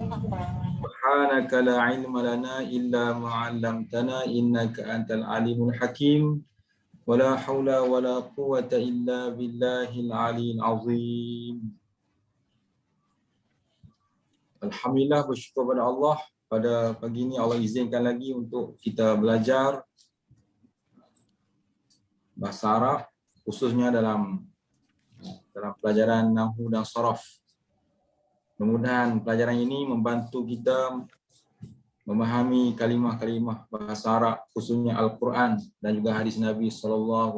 Subhanaka la ilma lana illa ma 'allamtana innaka antal alimul hakim. Wala haula wala quwwata illa billahil aliyil azim. Alhamdulillah, bersyukur pada Allah, pada pagi ini Allah izinkan lagi untuk kita belajar bahasa Arab, khususnya dalam pelajaran nahwu dan saraf. Mudah-mudahan pelajaran ini membantu kita memahami kalimah-kalimah bahasa Arab, khususnya Al-Quran dan juga hadis Nabi SAW.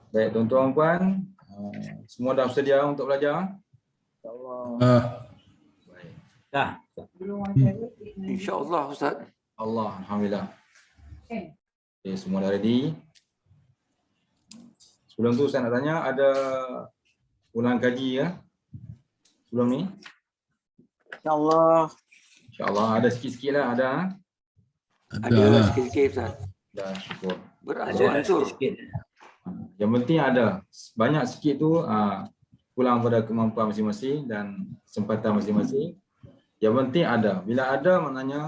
Baik, tuan-tuan dan puan, semua dah bersedia untuk belajar? InsyaAllah. Baik. Dah. InsyaAllah Ustaz. Allah, Alhamdulillah. Okay, semua dah ready. Sebelum tu saya nak tanya, ada ulang kaji ya? Sebelum ni? InsyaAllah. InsyaAllah ada sikit-sikit lah, ada. Ada sikit-sikit Ustaz. Dah, syukur. Beransur-ansur. Yang penting ada. Banyak sikit tu pulang pada kemampuan masing-masing dan kesempatan masing-masing. Yang penting ada. Bila ada maknanya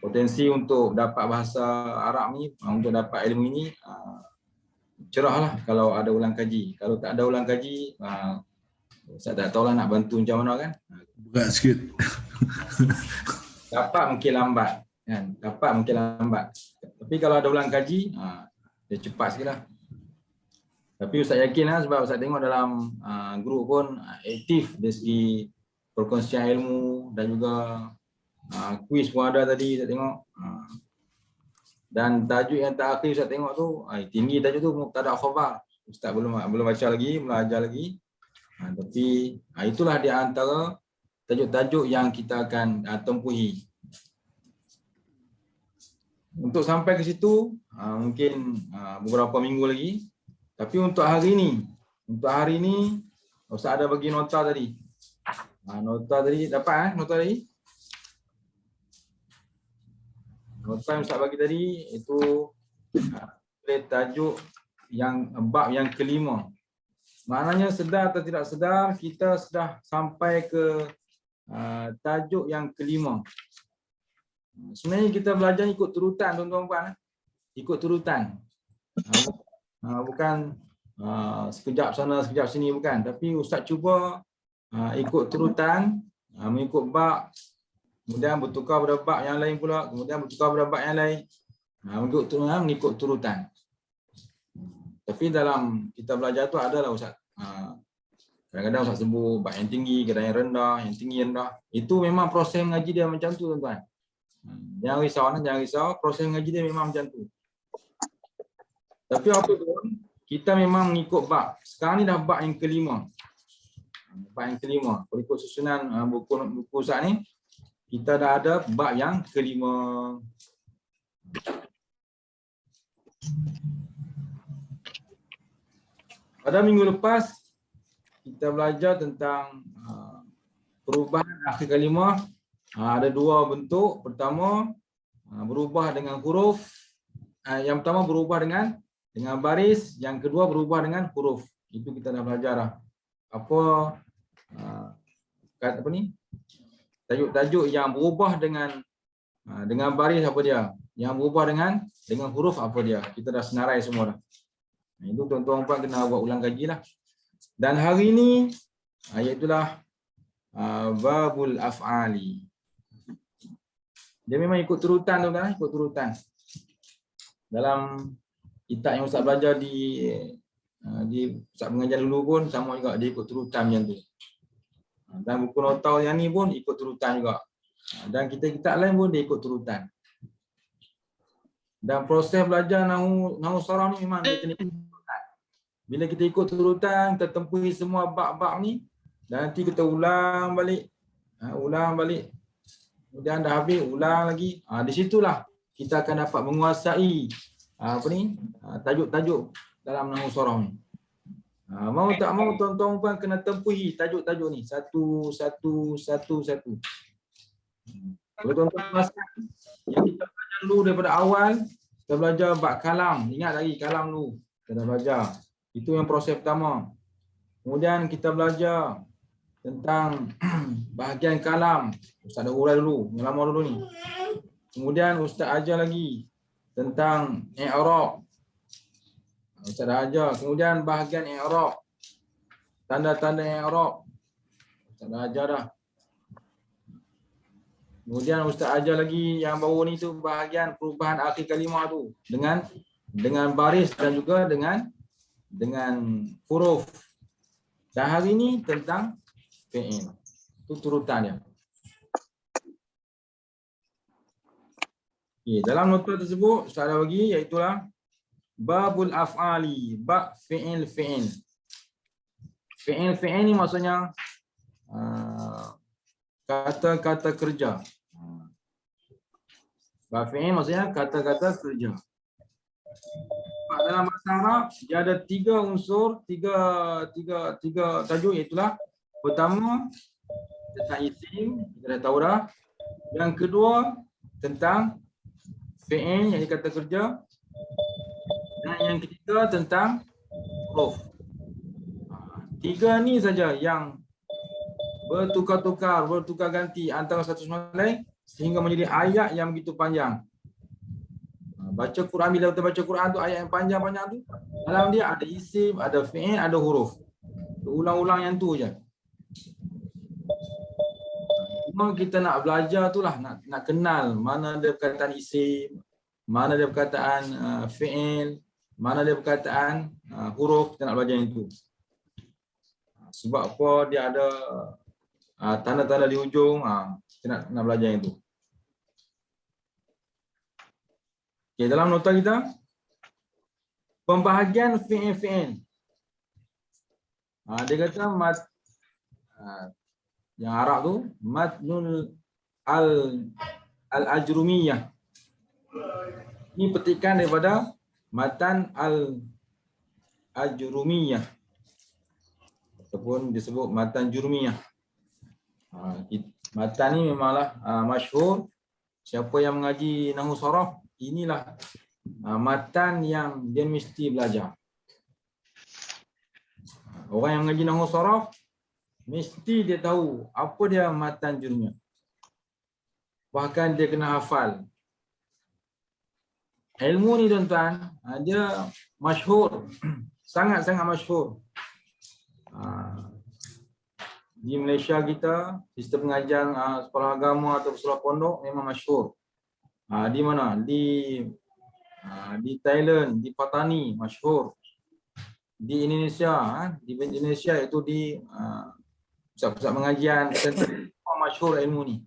potensi untuk dapat bahasa Arab ni, untuk dapat ilmu ini cerahlah kalau ada ulang kaji. Kalau tak ada ulang kaji, saya tak tahulah nak bantu macam mana kan. Berat sikit. Dapat mungkin lambat kan. Dapat mungkin lambat. Tapi kalau ada ulang kaji, dia cepat sikit lah. Tapi Ustaz yakin lah, sebab Ustaz tengok dalam grup pun aktif dari segi perkongsian ilmu dan juga kuis pun ada tadi Ustaz tengok. Dan tajuk yang terakhir Ustaz tengok tu, tinggi tajuk tu Mubtada Khabar. Ustaz belum baca lagi, belajar lagi. Tapi itulah di antara tajuk-tajuk yang kita akan tempuhi. Untuk sampai ke situ mungkin beberapa minggu lagi. Tapi untuk hari ni Ustaz ada bagi nota tadi. Nota tadi dapat nota tadi? Nota yang Ustaz bagi tadi itu tajuk yang bab yang kelima. Maknanya sedar atau tidak sedar kita sudah sampai ke tajuk yang kelima. Sebenarnya kita belajar ikut turutan tuan-tuan puan. Ikut turutan. Bukan sekejap sana sekejap sini, bukan. Tapi Ustaz cuba ikut turutan, mengikut bab, kemudian bertukar pada bab yang lain pula, kemudian bertukar pada bab yang lain. Mengikut turutan. Tapi dalam kita belajar tu adalah Ustaz. Kadang-kadang Ustaz sebut bab yang tinggi, kadang yang rendah, yang tinggi, rendah. Itu memang proses mengaji dia macam tu tuan-tuan. Jangan risau, jangan risau. Proses mengaji dia memang macam tu. Tapi apa pun, kita memang mengikut bab. Sekarang ni dah bab yang kelima. Bab yang kelima. Kalau ikut susunan buku Ustaz ni, kita dah ada bab yang kelima. Pada minggu lepas, kita belajar tentang perubahan akhir kalimah. Ada dua bentuk. Pertama, berubah dengan huruf. Yang pertama berubah dengan baris. Yang kedua berubah dengan huruf. Itu kita dah belajar dah. Apa ni? Tajuk-tajuk yang berubah dengan baris apa dia? Yang berubah dengan huruf apa dia? Kita dah senarai semua dah. Itu tuan-tuan puan kena buat ulang kaji lah. Dan hari ini iaitulah babul af'ali. Dia memang ikut turutan tuan-tuan, ikut turutan. Dalam kitab yang Ustaz belajar di Ustaz mengajar dulu pun sama juga, dia ikut turutan macam tu. Dan buku nota yang ni pun ikut turutan juga. Dan kitab lain pun dia ikut turutan. Dan proses belajar nahwu saraf ni memang dia kena ikut turutan. Bila kita ikut turutan, kita tempuhi semua bab-bab ni, dan nanti kita ulang balik. Kemudian dah habis, ulang lagi. Di situlah kita akan dapat menguasai tajuk-tajuk dalam nahwu saraf ni. Mau tak mau tuan-tuan puan kena tempuhi tajuk-tajuk ni satu. Kalau tuan-tuan perasan yang kita belajar dulu daripada awal, kita belajar bab kalam. Ingat lagi kalam dulu. Kita dah belajar. Itu yang proses pertama. Kemudian kita belajar tentang bahagian kalam. Ustaz dah urai dulu, yang lama dulu ni. Kemudian Ustaz ajar lagi tentang i'rab. Ustaz dah ajar. Kemudian bahagian i'rab. Tanda-tanda i'rab. Ustaz dah ajar dah. Kemudian Ustaz ajar lagi yang baru ni tu bahagian perubahan akhir kalimah tu dengan baris dan juga dengan huruf. Dan hari ni tentang fi'il. Itu turutan dia. Okay, dalam nota tersebut Ustaz ada bagi iaitu babul af'ali, bab fi'il. Fi'il ni maksudnya kata-kata kerja. Bab fi'il maksudnya kata-kata kerja. Dalam bahasa Arab dia ada tiga unsur, tiga tajuk, iaitu pertama tentang isim, kita dah tahu dah. Yang kedua tentang fi'il, yang kata kerja. Dan yang ketiga tentang huruf. Tiga ni saja yang bertukar ganti antara satu sama lain sehingga menjadi ayat yang begitu panjang. Baca Quran, bila kita baca Quran tu ayat yang panjang-panjang tu, dalam dia ada isim, ada fi'il, ada huruf. Ulang-ulang yang tu je. Cuma kita nak belajar tu nak kenal mana dia perkataan isim, mana dia perkataan fi'il, mana dia perkataan huruf. Kita nak belajar yang tu. Sebab apa dia ada tanda-tanda di hujung, kita nak belajar yang tu. Okay, dalam nota kita, pembahagian fi'il. Dia kata yang Arab tu matnul al-ajrumiyah. Ini petikan daripada matan al-ajrumiyah ataupun disebut matan jurmiyah. Matan ni memanglah masyhur. Siapa yang mengaji nahwu saraf, inilah matan yang dia mesti belajar. Orang yang mengaji nahwu saraf mesti dia tahu apa dia matan jurmiyah. Bahkan dia kena hafal. Ilmu ni tuan-tuan, dia masyhur, sangat-sangat masyhur. Di Malaysia kita, sistem pengajian sekolah agama atau sekolah pondok memang masyhur. Di mana? Di Thailand, di Patani, masyhur. Di Indonesia, itu di pusat-pusat pengajian, masyhur ilmu ni.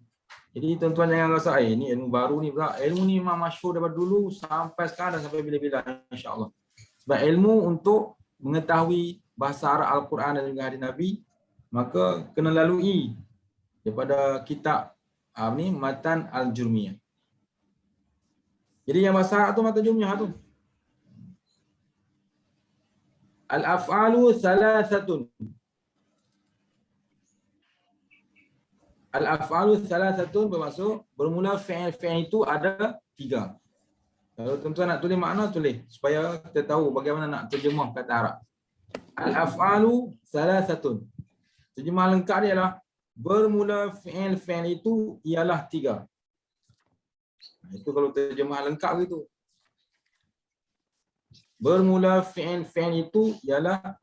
Jadi tuan-tuan jangan rasa ni ilmu baru ni pula. Ilmu ni memang masyhur daripada dulu sampai sekarang dan sampai bila-bila, insya-Allah. Sebab ilmu untuk mengetahui bahasa Arab Al-Quran dan juga hadis Nabi, maka kena lalui daripada kitab matan al-jurmiyah. Jadi yang bahasa Arab tu matan jurmiyah tu. Al-af'alu thalathatun. Al-af'alu thalathatun bermaksud bermula fi'il itu ada 3. Kalau tuan-tuan nak tulis makna, tulis supaya kita tahu bagaimana nak terjemah kata Arab. Al-af'alu thalathatun. Terjemah lengkap dia adalah bermula fi'il itu ialah 3. Itu kalau terjemah lengkap gitu. Bermula fi'il itu ialah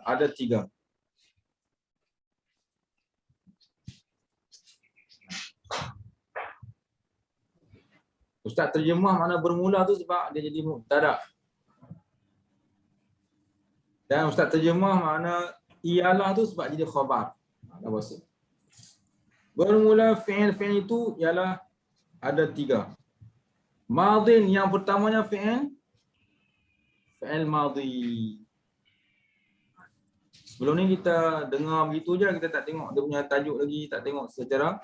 ada 3. Ustaz terjemah makna bermula tu sebab dia jadi mubtada. Dan Ustaz terjemah makna ialah tu sebab jadi khabar. Bermula fi'il itu ialah ada 3. Madin yang pertamanya fi'il madhi. Sebelum ni kita dengar begitu je, kita tak tengok dia punya tajuk lagi, tak tengok secara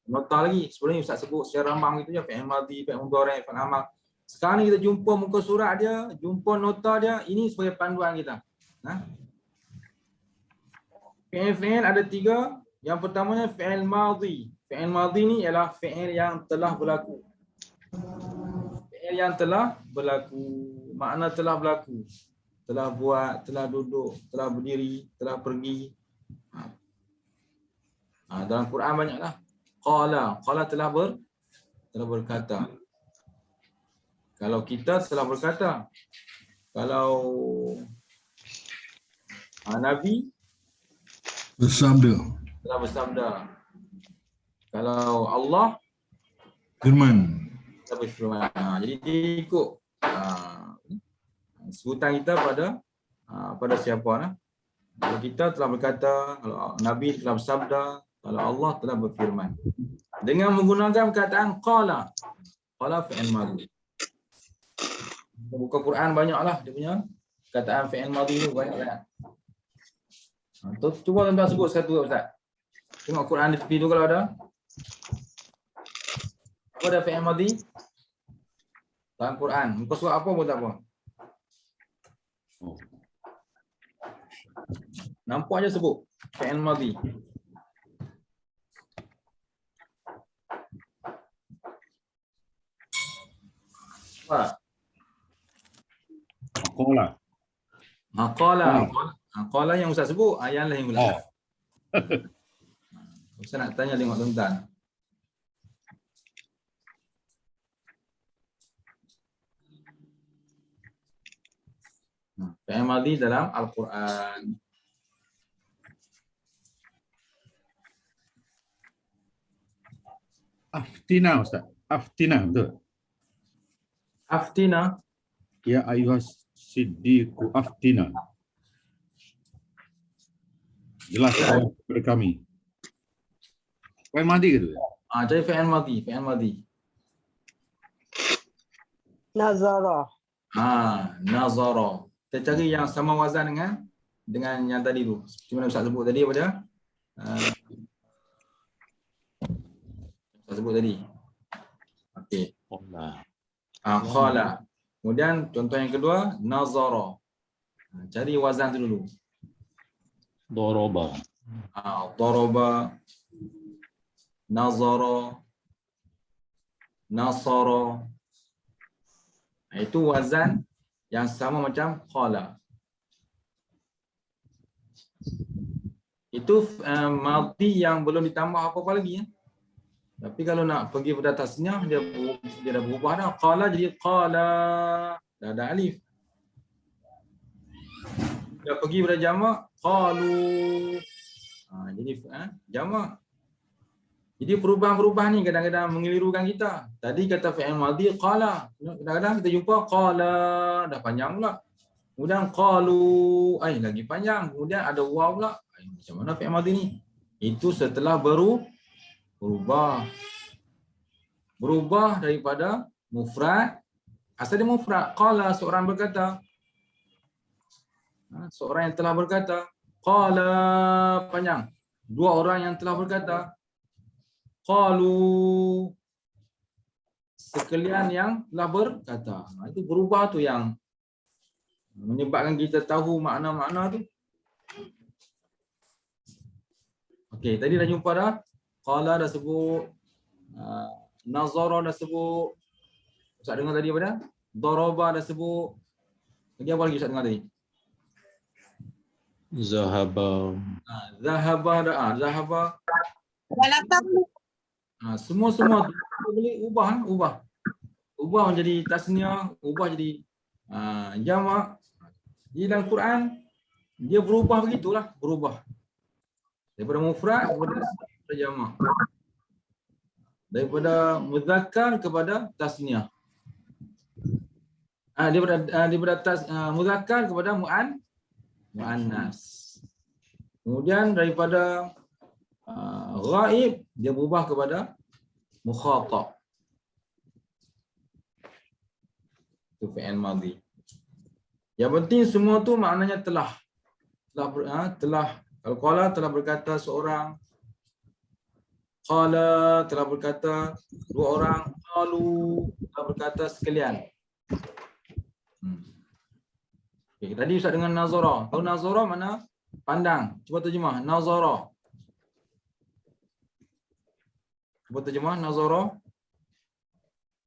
nota lagi. Sebelum ni Ustaz sebut secara rambang gitu je, fi'il madhi, fi'il mudhari', fi'il amr. Sekarang ni kita jumpa muka surat dia, jumpa nota dia, ini sebagai panduan kita. Fi'il ada 3. Yang pertamanya fi'il madhi. Fi'il madhi ni ialah fi'il yang telah berlaku. Fi'il yang telah berlaku. Makna telah berlaku. telah buat, telah duduk, telah berdiri, telah pergi. Dalam Quran banyaklah. Qala telah berkata. Kalau kita telah berkata. Kalau Nabi telah bersabda. Kalau Allah Firman. telah berfirman. Jadi dia ikut sebutan kita pada siapa lah. Kalau kita telah berkata, kalau Nabi telah bersabda, kalau Allah telah berfirman. Dengan menggunakan perkataan qala. Qala fi'il madhi. Buka Quran banyaklah dia punya perkataan fi'il madhi tu banyak. Cuba tuan-tuan sebut satu Ustaz. Tengok Quran di tepi tu kalau ada. Apa ada fi'il madhi? Dalam Quran. Muka surat apa pun tak apa. Nampak aja sebut fi'il madhi. Apa? Qala yang Ustaz sebut, yang lain pula. Ustaz nak tanya tengok tuan-tuan. Fi'il madhi dalam Al-Quran. Aftina Ustaz. Aftina betul. Aftina. Ya ayuhas siddiqu aftina. Jelas kepada kami. Fi'il madhi ke tu? Cari fi'il madhi. Nazara. Nazara. Kita cari yang sama wazan dengan yang tadi tu. Seperti mana Ustaz sebut tadi pada Ustaz sebut tadi. Okey. Qala. Kemudian contoh yang kedua, nazara. Cari wazan tu dulu. Doroba. Doroba. Nazara. Nasara. Itu wazan yang sama macam qala. Itu madhi yang belum ditambah apa-apa lagi. Tapi kalau nak pergi pada tasniah, dia dah berubah dah. Qala jadi qala. Dah ada alif. Dia pergi pada jamak, qalu. Jadi jamak. Jadi perubahan-perubahan ni kadang-kadang mengelirukan kita. Tadi kata fi'il madhi qala. Kadang-kadang kita jumpa qala. Dah panjang pula. Kemudian qalu. Lagi panjang. Kemudian ada waw pula. Macam mana fi'il madhi ni? Itu setelah berubah daripada mufrad. Asal dia mufrad. Qala, seorang berkata. Seorang yang telah berkata. Qala, panjang. Dua orang yang telah berkata. Qalu, sekalian yang telah berkata. Itu berubah tu yang menyebabkan kita tahu makna-makna tu. Okey, tadi dah jumpa dah. Qala dah sebut. Nazara dah sebut. Ustaz dengar tadi apa dah? Daraba dah sebut. Lagi apa lagi Ustaz dengar tadi? Zahaba. Zahaba dah. Zahaba. Semua boleh ubah menjadi tasniah, ubah jadi jamak. Di dalam Quran dia berubah begitulah, berubah daripada mufrad kepada jamak, daripada muzakkar kepada tasniah, daripada muzakkar kepada muannas. Kemudian daripada ghaib dia berubah kepada mukhatab. Itu fi'il madhi. Yang penting semua tu maknanya telah. Kalau qala telah berkata seorang, qala telah berkata dua orang, qalu telah berkata sekalian. Okay, tadi Ustaz dengan nazara. Tahu nazara mana? Pandang. Cuba terjemah nazara. Cuba terjemah nazara.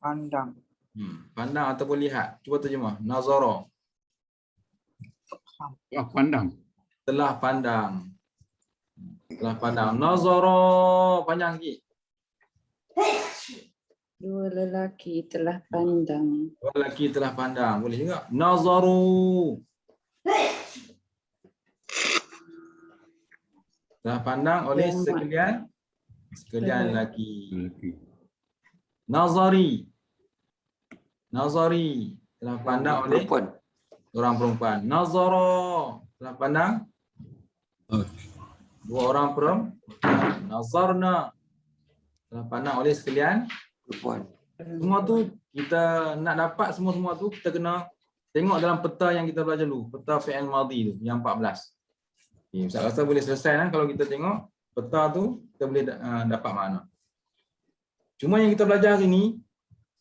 Pandang. Pandang ataupun lihat. Cuba terjemah nazara. Telah pandang. Telah pandang. Telah pandang. Nazara panjang sikit. Dua lelaki telah pandang. Dua lelaki telah pandang. Boleh juga. Nazaru. Telah pandang oleh sekalian lelaki. Lelaki. Nazari. Nazari. Telah pandang oleh orang perempuan. Nazara. Telah pandang dua orang perempuan. Nazarna. Telah pandang oleh sekalian perempuan. Semua tu kita nak dapat semua tu kita kena tengok dalam peta yang kita belajar dulu, peta fi'il madhi tu yang 14. Okay, Ustaz rasa boleh selesai kan kalau kita tengok peta tu kita boleh dapat makna. Cuma yang kita belajar hari ni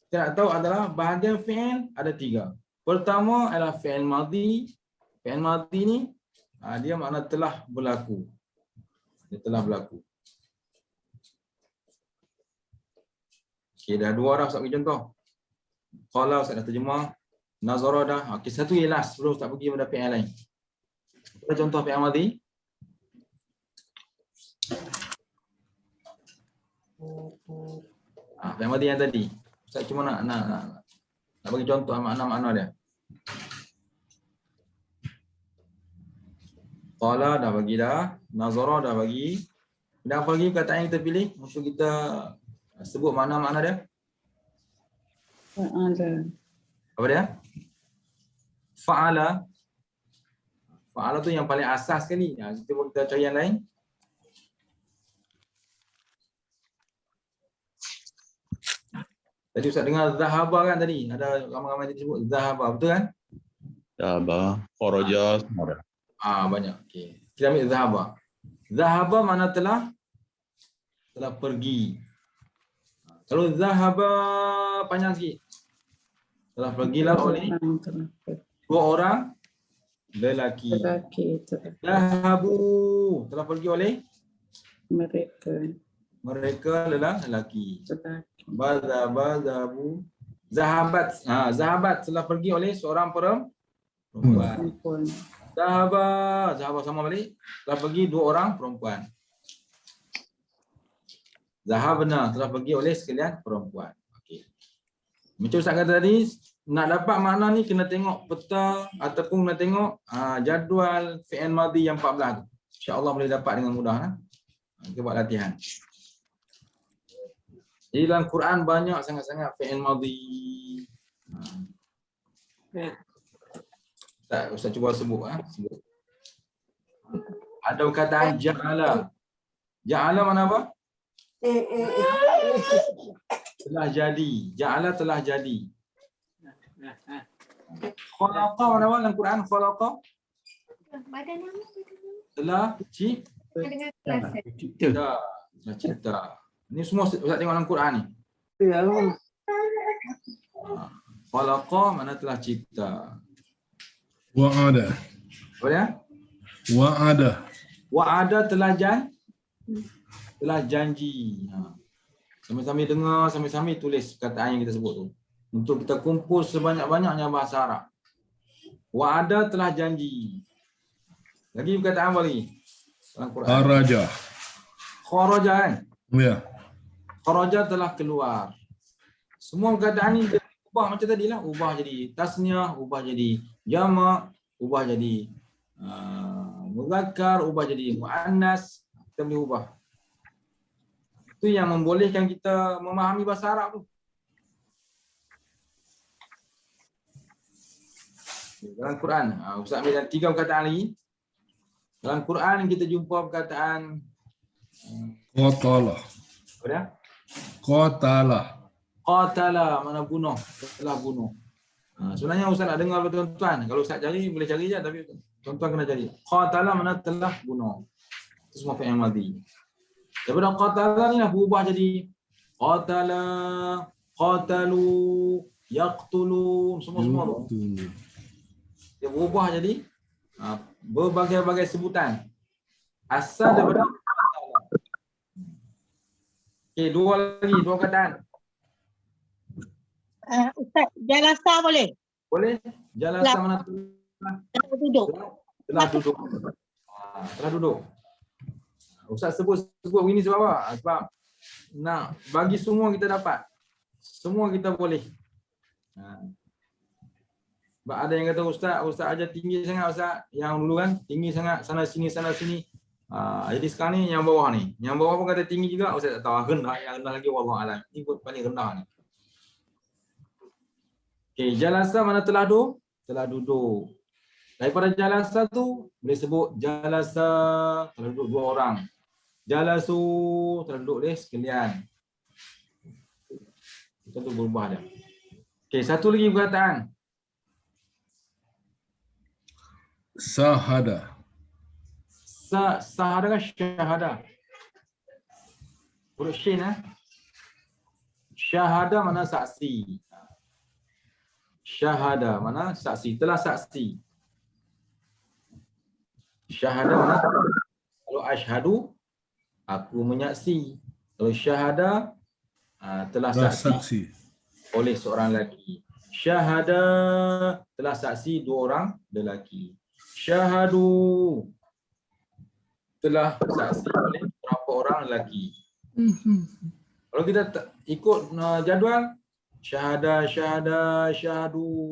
kita nak tahu adalah bahagian fi'il ada 3. Pertama adalah fi'il madhi. Fi'il madhi ni dia makna telah berlaku. Dia telah berlaku. Okey, dah 2 dah Ustaz bagi contoh. Qala Ustaz dah terjemah, nazara dah. Okey, satu je last sebelum Ustaz pergi pada fi'il lain. Apa contoh fi'il madhi? Fi'il madhi yang tadi. Ustaz cuma nak bagi contoh makna-makna dia. Qala dah bagi dah, nazara dah bagi. Dan apa lagi perkataan yang kita pilih untuk kita sebut makna-makna dia? Fa'ala. Apa dia? Fa'ala. Fa'ala tu yang paling asas sekali. Kita cari yang lain. Tadi Ustaz dengar zahaba kan tadi? Ada ramai-ramai yang disebut zahaba. Betul kan? Daba. Kharaja. Semua dah. Banyak. Okey. Kita ambil zahaba. Zahaba makna telah pergi. Kalau zahaba panjang sikit. Telah pergilah oleh dua orang lelaki. Lelaki telah Zahabu telah pergi oleh mereka lelaki. lelaki. Zahabu. Zahabat telah pergi oleh seorang perempuan. Perempuan. Zahaba sama balik telah pergi dua orang perempuan. Zahabna telah pergi oleh sekalian perempuan. Okey. Macam Ustaz kata tadi, nak dapat makna ni kena tengok peta ataupun kena tengok jadual fi'il madhi yang 14 tu. Insya-Allah boleh dapat dengan mudah. Kita buat latihan. Jadi dalam Quran banyak sangat-sangat fi'il madhi. Ustaz cuba sebut. Ada perkataan ja'ala. Ja'ala mana apa? Telah jadi. Ja'ala telah jadi. Khalaqa mana apa dalam Quran? Khalaqa telah cipta. Ini semua Ustaz tengok dalam Quran ni. Khalaqa mana telah cipta. Wa'ada. Apa dia? Wa'ada telah janji. Sambil-sambil dengar, sambil-sambil tulis perkataan yang kita sebut tu. Untuk kita kumpul sebanyak-banyaknya bahasa Arab. Wa'ada telah janji. Lagi perkataan apa lagi? Dalam Quran. Kharaja kan? Ya. Kharaja telah keluar. Semua perkataan ni dia ubah macam tadi lah. Ubah jadi tasniah, ubah jadi jamak, ubah jadi muzakkar, ubah jadi muannas. Kita boleh ubah. Itu yang membolehkan kita memahami bahasa Arab tu. Dalam Quran, Ustaz ambil 3 perkataan lagi. Dalam Quran kita jumpa perkataan Qatala. apa dia? Qatala mana bunuh, telah bunuh. Sebenarnya Ustaz nak dengar tuan-tuan. Kalau Ustaz cari boleh cari je tapi tuan-tuan kena cari. Qatala mana telah bunuh. Itu semua fi'il madhi. Daripada qatala ni lah berubah jadi qatala, qatalu, yaqtulun, semua-semua tu. Dia berubah jadi berbagai-bagai sebutan. Asal daripada qatala. Okey, 2 lagi, 2 kataan. Ustaz, jalasa boleh? Boleh? Jalasa mana tu? Duduk. telah duduk. Telah duduk. Ustaz sebut begini sebab apa? Sebab nak bagi semua kita dapat. Semua kita boleh. Sebab ada yang kata Ustaz ajar tinggi sangat Ustaz. Yang dulu kan tinggi sangat sana sini. Jadi sekarang ni yang bawah ni. Yang bawah pun kata tinggi juga. Ustaz tak tahu rendah. Yang rendah lagi wallahu alam. Ini pun paling rendah ni. Okey, jalasa mana telah duduk? Telah duduk. Daripada jalasa tu boleh sebut jalasa telah duduk 2 orang. Jalasu telah duduk oleh sekalian. Kita tu berubah dah. Okey, satu lagi perkataan. Sahada. Sahada kan syahada. Huruf shin Syahada mana saksi. Syahada mana saksi, telah saksi. Syahada mana? Kalau asyhadu aku menyaksi. Kalau syahada telah saksi oleh seorang lelaki. Syahada telah saksi 2 orang lelaki. Syahadu telah saksi oleh berapa orang lelaki. Kalau kita ikut jadual syahadu,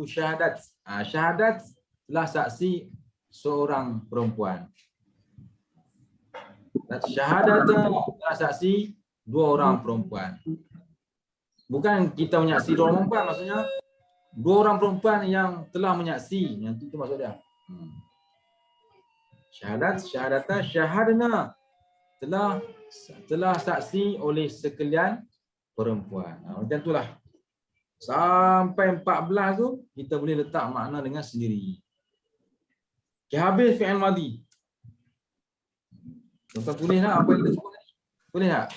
syahadat. Syahadat telah saksi seorang perempuan. Syahadat telah saksi 2 orang perempuan. Bukan kita menyaksi 2 orang perempuan, maksudnya 2 orang perempuan yang telah menyaksi. Yang itu maksud dia. Syahadana telah saksi oleh sekalian perempuan. Macam itulah. Sampai 14 tu kita boleh letak makna dengan sendiri. Okay, habis fi'il madhi. Tuan-tuan tulislah apa yang kita sebut tadi. Boleh tak?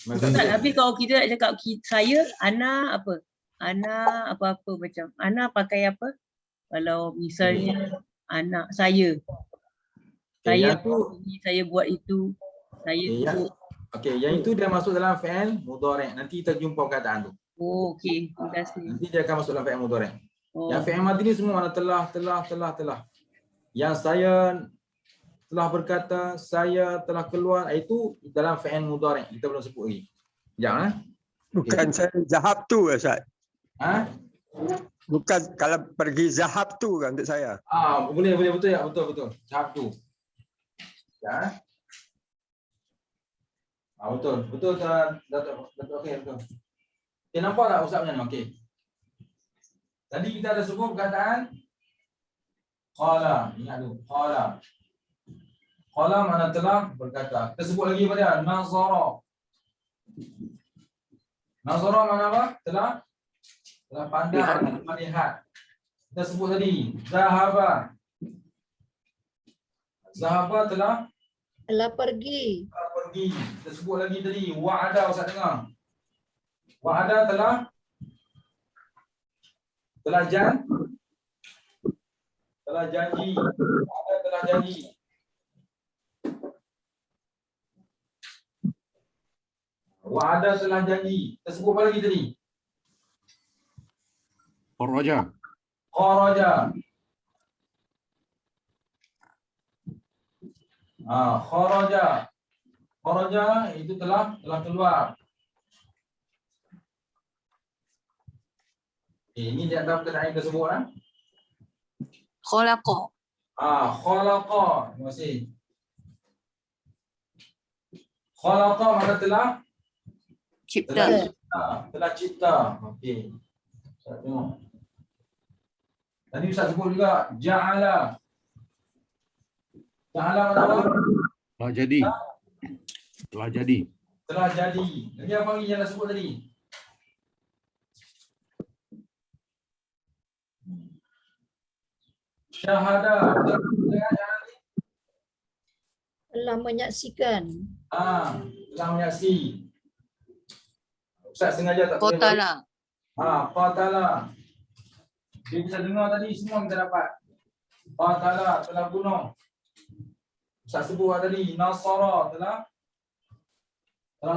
Ustaz, tapi kalau kita nak cakap saya, ana apa? Ana apa-apa macam. Ana pakai apa? Kalau misalnya anak saya. Saya tu, saya buat itu. Saya tu. Okey, yang itu dia masuk dalam fi'il mudhari'. Nanti kita jumpa perkataan tu. Oh, okey. Terima kasih. Nanti dia akan masuk dalam fi'il mudhari'. Oh. Yang fi'il madhi ni semua mana telah. Yang saya telah berkata, saya telah keluar, itu dalam fi'il mudhari'. Kita belum sebut lagi. Sekejap Bukan saya zahab tu Ustaz. Bukan kalau pergi zahab tu kan untuk saya. Boleh betul ya, betul. Zahab tu. Ya. Betul Datuk. Okey, betul. Okay, nampak tak Ustaz macam mana? Okey. Tadi kita ada sebut perkataan qala. Ingat dulu, qala. Qala mana telah berkata. Kita sebut lagi pada nazara. Nazara mana apa? Telah pandang, melihat. Kita sebut tadi zahaba. Zahaba telah pergi. Kita sebut lagi tadi wa'ada. Ustaz dengar. Wa'ada telah janji. Wa'ada telah janji. Wa'ada telah janji. Kita sebut apa lagi tadi? Kharaja. Kharaja itu telah keluar. Ini di antara perkataan yang kita sebut Khalaqa. Khalaqa. Terima kasih. Khalaqa mana telah Cipta. Telah cipta. Okey. Ustaz tengok. Tadi Ustaz sebut juga ja'ala. Ja'ala mana? Telah jadi. Lagi apa lagi yang dah sebut tadi? Syahada. Telah menyaksikan. Telah menyaksi. Ustaz sengaja tak tulis. Qatala. Dia bisa dengar tadi semua kita dapat. Qatala telah bunuh. Ustaz sebut tadi nasara telah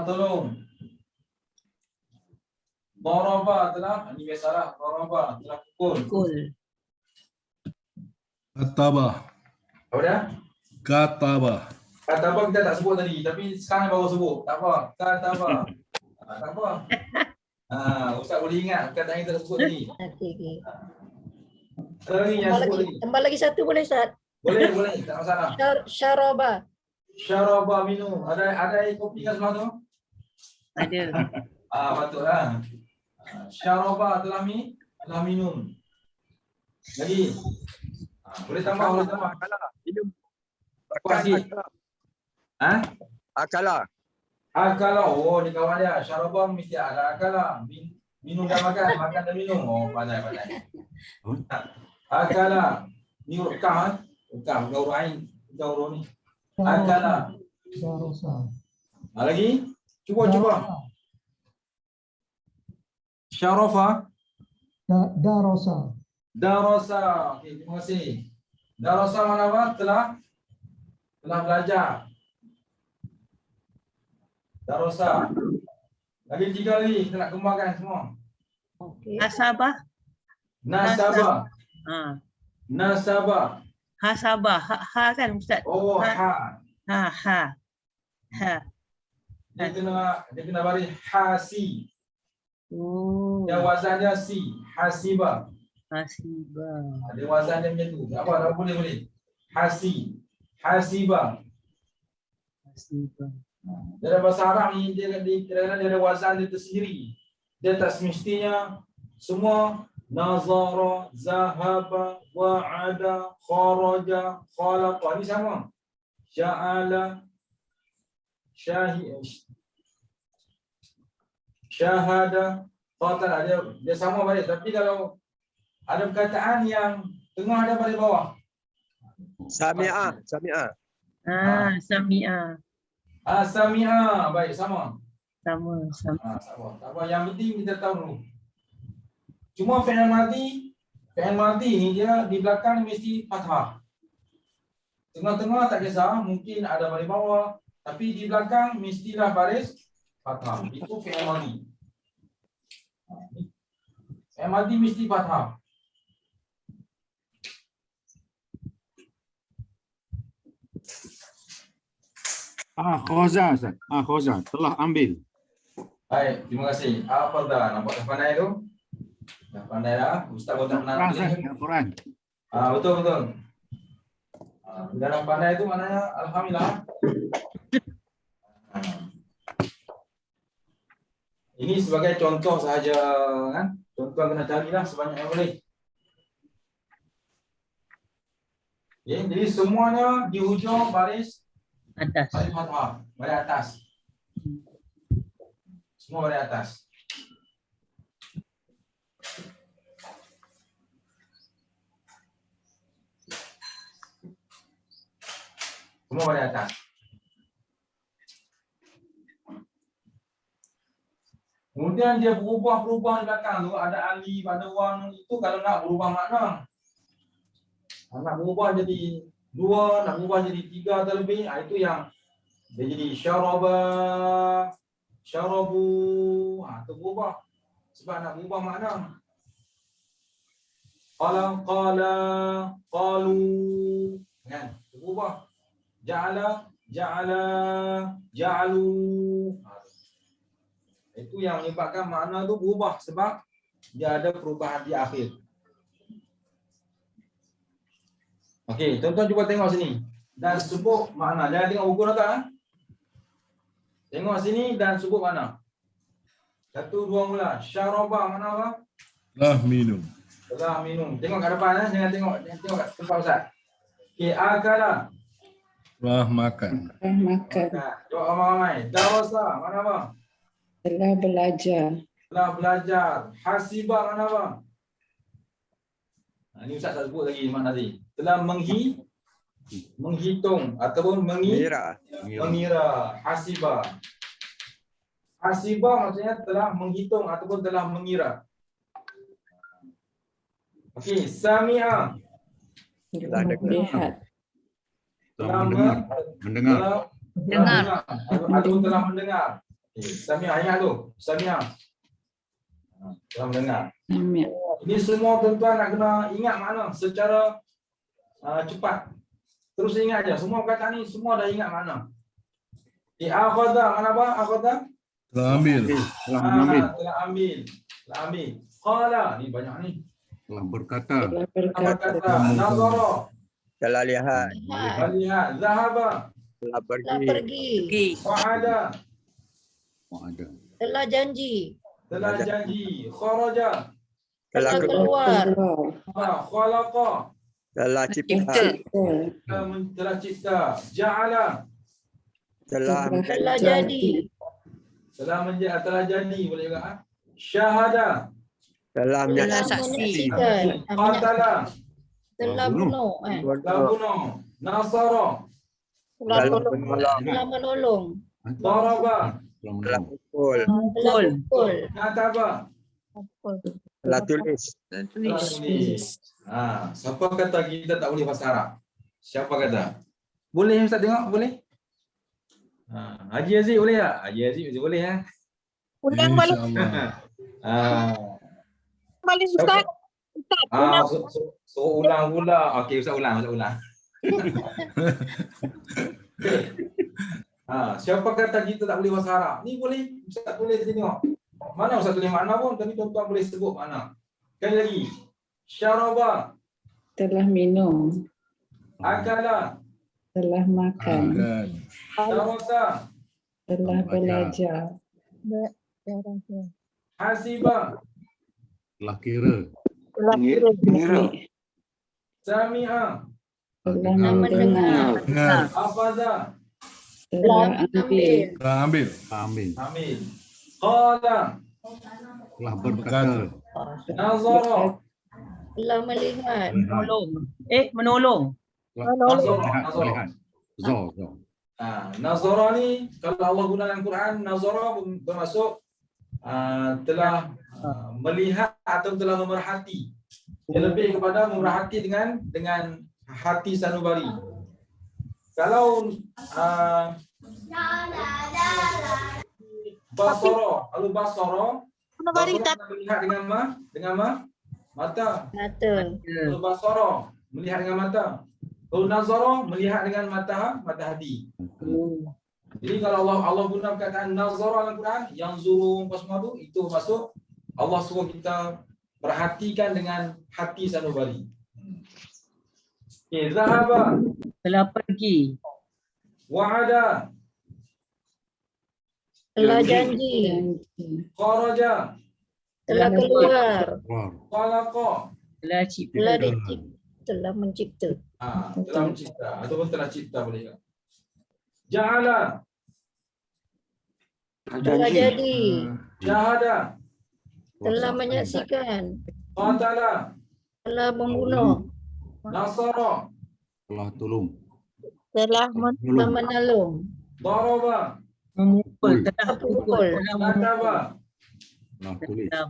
tolong. Daraba telah, ini biasalah, daraba telah pukul. Katabah. Apa dia? Katabah. Kata apa kita tak sebut tadi, tapi sekarang baru sebut. Tak apa. Kata apa? Tak apa. Ustaz boleh ingat kata yang kita sebut tadi. Okey. Ada lagi yang sebut tadi. Tambah lagi satu boleh Ustaz? Boleh, tak masalah. Syaraba. Syaraba minum. Ada air kopi kat sebelah tu? Ada. Patutlah. Syaraba telah minum. Lagi. Boleh tambah. Minum. Puas sikit. Akala. Akala. Oh, ni kawan dia. Syaraba mesti ada akala. Minum dan makan dan minum. Oh, pandai. Akala. Ni huruf kaf. Bukan huruf ain. Bukan huruf ni. Akala. Lagi? Cuba. Syarafa. Darasa. Okey, terima kasih. Darasa mana apa? Telah belajar. Darasa. Lagi 3 lagi. Kita nak kembangkan semua. Okey. Hasabah. Nasabah. Nasabah. Hasabah. Ha kan Ustaz? Oh, Ha. ha. Ha. Dia kena baris hasi. Oh. Yang wazan dia si. Hasibah. Hasibah. Ada wazan dia macam tu. Apa boleh. Hasibah. Hasibah. Dalam bahasa Arab ni dia ada wazan dia tersendiri. Dia tak semestinya semua nazara, zahaba, wa'ada, kharaja, khalaqa. Ni sama. Sya'ala, syahada, qatala. Dia sama balik. Tapi kalau ada perkataan yang tengah ada pada bawah. Sami'ah. Sami'ah. Sami'ah. Baik, sama. Sama. Sama. Tak apa. Yang penting kita tahu dulu. Cuma fi'il madhi ni dia di belakang mesti fathah. Tengah-tengah tak kisah, mungkin ada baris bawah, tapi di belakang mestilah baris fathah. Itu fi'il madhi. Fi'il madhi mesti fathah. Khazah, Ustaz. Khazah telah ambil. Baik, terima kasih. Apa dah? Nampak dah pandai tu? Dah pandai dah. Ustaz pun tak pernah tulis. Al-Quran. Betul. Dalam pandai tu maknanya alhamdulillah. Ini sebagai contoh sahaja kan. Contoh kena carilah sebanyak yang boleh. Okay, jadi semuanya di hujung baris Atas. fathah, baris atas. Semua baris atas. Semua baris atas. Kemudian dia berubah di belakang tu, ada alif, ada wan, itu kalau nak berubah makna. Nak berubah jadi 2, nak berubah jadi 3 atau lebih, itu yang dia jadi syaraba, syarabu, itu berubah. Sebab nak berubah makna. Qala, qalu, kan? Berubah. Ja'ala, ja'alu. Itu yang menyebabkan makna tu berubah sebab dia ada perubahan di akhir. Okey, tuan-tuan cuba tengok sini dan sebut makna. Jangan tengok buku nota. Tengok sini dan sebut makna. 1, 2 mula. Syaraba mana apa? Telah minum. Telah minum. Tengok kat depan jangan tengok kat tempat Ustaz. Okey, akala. Telah makan. Makan. Jawab ramai-ramai. Darasa mana apa? Telah belajar. Telah belajar. Hasibah mana apa? Ini Ustaz tak sebut lagi makna tadi. Telah menghitung ataupun mengira. Hasibah. Hasibah maksudnya telah menghitung ataupun telah mengira. Okey, sami'a. Lihat. Telah mendengar. Ataupun telah mendengar. Sami'a, ingat tu. Sami'a. Telah mendengar. Sami'. Ini semua tuan-tuan nak kena ingat makna secara cepat. Terus ingat je. Semua perkataan ni semua dah ingat makna. Akhadha, mana apa? Akhadha? Telah ambil. Telah mengambil. Telah ambil. Telah ambil. Qala, ni banyak ni. Telah berkata. Telah Apa berkata. kata? Nazara. Telah lihat. Lihat. Zahaba. Telah Telah pergi. pergi. Wa'ada. Oh, ada. Telah janji. Telah janji. Kharaja. Telah Telah keluar. Khalaqa. Telah cipta. Telah cipta. Ja'ala. Telah Telah jadi. Telah jadi. Boleh juga. Syahada. telah Telah menyaksikan. menyaksikan. Qatala. Telah bunuh. Telah bunuh. Nasara. Telah Telah tolong. menolong. Telah menolong. Daraba. Telah Telah menolong. pukul. Telah pukul. Kataba. Telah tulis. Telah tulis. Siapa kata kita tak boleh bahasa Arab? Siapa kata? Boleh Ustaz tengok? Boleh? Haji Aziz boleh tak? Haji Aziz mesti boleh ya. Ulang balik, balik Ustaz. Ustaz, ulang. Suruh ulang pula. Okey, Ustaz ulang. Siapa kata kita tak boleh bahasa Arab? Ni boleh Ustaz tulis tadi tengok. Mana Ustaz tulis makna pun, tapi tuan-tuan boleh sebut makna. Sekali lagi. Syaraba, Telah minum. akala, Telah makan. darasa, Telah belajar. hasiba, Telah kira. Telah kira. sami'a, Telah Telah mendengar. mendengar. hafaza, Telah ambil. Telah ambil. Telah ambil. hamil, qala, Telah berkata. nazara, Telah melihat. Menolong. Menolong. Melihat. Zor. nazara ni kalau Allah guna dalam Quran, nazara bermaksud telah melihat atau telah memerhati. Dia lebih kepada memerhati dengan hati sanubari. Kalau basara, kalau basara melihat dengan mata. Mata. Kalau basara melihat dengan mata. Kalau nazara melihat dengan mata hati. Jadi kalau Allah guna perkataan nazara dalam Quran, yang zuru apa semua tu, itu maksud Allah suruh kita perhatikan dengan hati sanubari. Okey, zahaba, Telah pergi. wa'ada, Telah janji. kharaja, Telah keluar. khalaqa, Telah cipta. Telah dicipta. Telah mencipta. telah mencipta ataupun telah cipta boleh juga. Ja'ala, Telah jadi. syahada, Telah menyaksikan. qatala, Telah membunuh. nasara, Telah tolong. Telah Telah menolong. daraba, Memukul. Telah Pukul. pukul. Telah memukul. kataba, Telah tulis. telah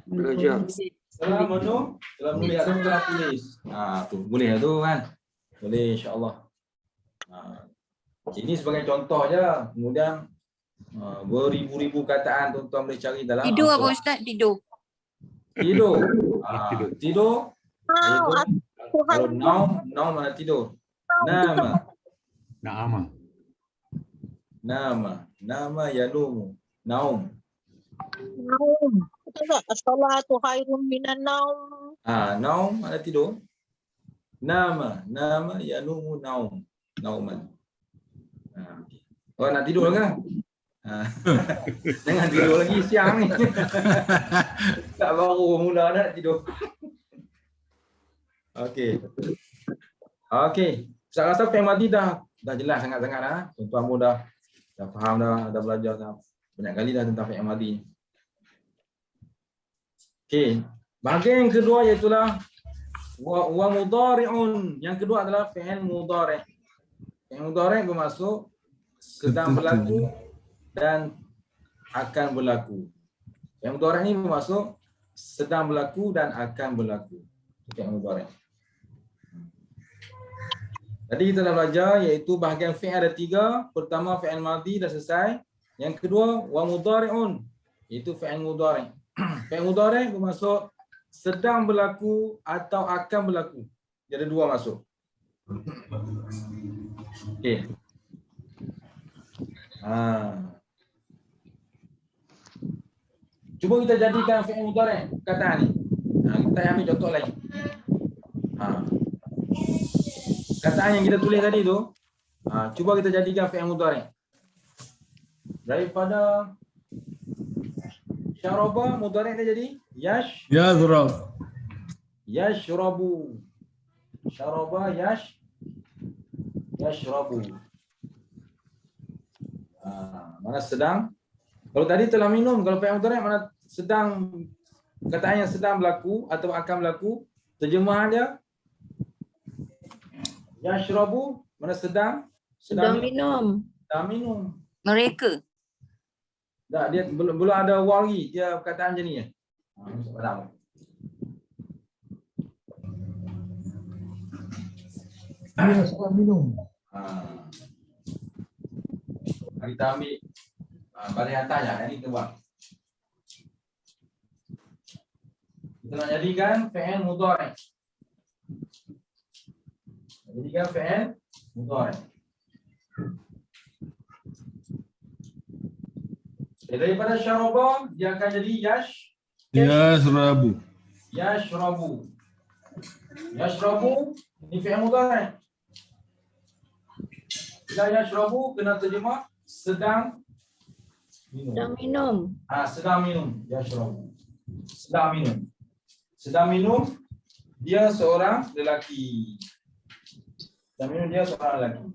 menulis atau telah tulis. Tu boleh lah tu kan. Boleh insya-Allah. Ini sebagai contoh je. Kemudian beribu-ribu kataan tuan-tuan boleh cari dalam Tidur apa Al-Quran. Ustaz? Tidur. Tidur. Tidur. Tidur. Tuhan. Kalau naum mana tidur. Nama yanumu. Naum. Naum. Betul tak? As-salatu khairun minan naum. Naum mana tidur. Nama yanumu naum. Nauman. Orang nak tidur kan? Jangan tidur lagi siang ni. Tak baru mula nak tidur. Okey. Saya rasa fi'il madhi dah jelas sangat-sangat dah. Tuan-tuan pun dah faham dah belajar banyak kali dah tentang fi'il madhi. Okey. Bahagian yang kedua iaitu wa mudhari'un. Yang kedua adalah fi'il mudhari'. Fi'il mudhari' bermaksud sedang berlaku dan akan berlaku. Fi'il mudhari' ni bermaksud sedang berlaku dan akan berlaku. Fi'il mudhari'. Tadi kita dah belajar iaitu bahagian fi'il ada 3. Pertama fi'il madhi dah selesai. Yang kedua wa mudhari'un, iaitu fi'il mudhari'. Fi'il mudhari' bermaksud sedang berlaku atau akan berlaku. Dia ada 2 maksud. Okey. Cuba kita jadikan fi'il mudhari' perkataan ni. Kita ambil contoh lain. Perkataan yang kita tulis tadi tu, cuba kita jadikan fi'il mudhari'. Daripada syaraba mudhari' dia jadi Yazrab. yashrabu. Syaraba yashrabu. Mana sedang? Kalau tadi telah minum, kalau fi'il mudhari' mana sedang, perkataan yang sedang berlaku atau akan berlaku, terjemahan dia yashrabu, mana sedang minum. sedang minum. Mereka. Tak, dia belum ada waw lagi, dia perkataan macam ni je. Padam. Dia sedang minum. Kita ambil baris atas je, yang ni kita buat. Kita nak jadikan fi'il mudhari'. Jadikan fi'il mudhari'. Daripada syaraba dia akan jadi Yazrabu. yashrabu. Yashrabu ni fi'il mudhari'. Bila yashrabu kena terjemah sedang minum. Sedang minum. Sedang minum. Yashrabu. Sedang minum. Sedang minum dia seorang lelaki. Sedang minum dia seorang lelaki.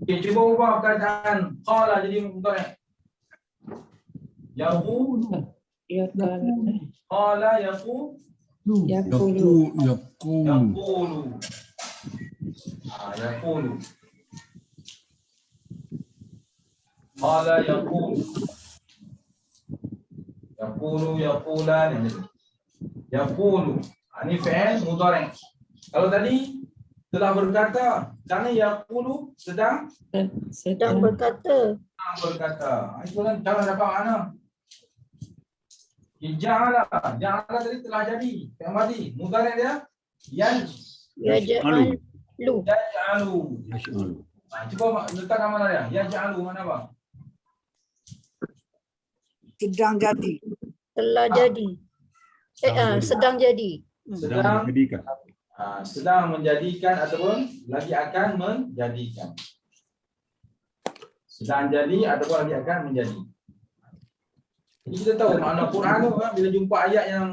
Okey, cuba ubah perkataan qala jadi mudhari'. Yaqulu. Qala yaqulu. Yaqulu. Yaqulu. Yaqulu. Qala yaqulu. Yaqulu yaqulan. Yaqulu. Ini fi'il mudhari'. Kalau tadi telah berkata, kerana yaqulu sedang berkata. Itu kan cara dapat makna. Ja'ala tadi telah jadi. Fi'il madhi. Mudhari' dia Yaj'alu. yaj'alu. Cuba letakkan mana dia? Yaj'alu mana bang? Sedang jadi. Telah jadi. Sedang jadi. Sedang Jadikan. sedang menjadikan ataupun lagi akan menjadikan. Sedang jadi ataupun lagi akan menjadi. Jadi kita tahu makna Quran tu bila jumpa ayat yang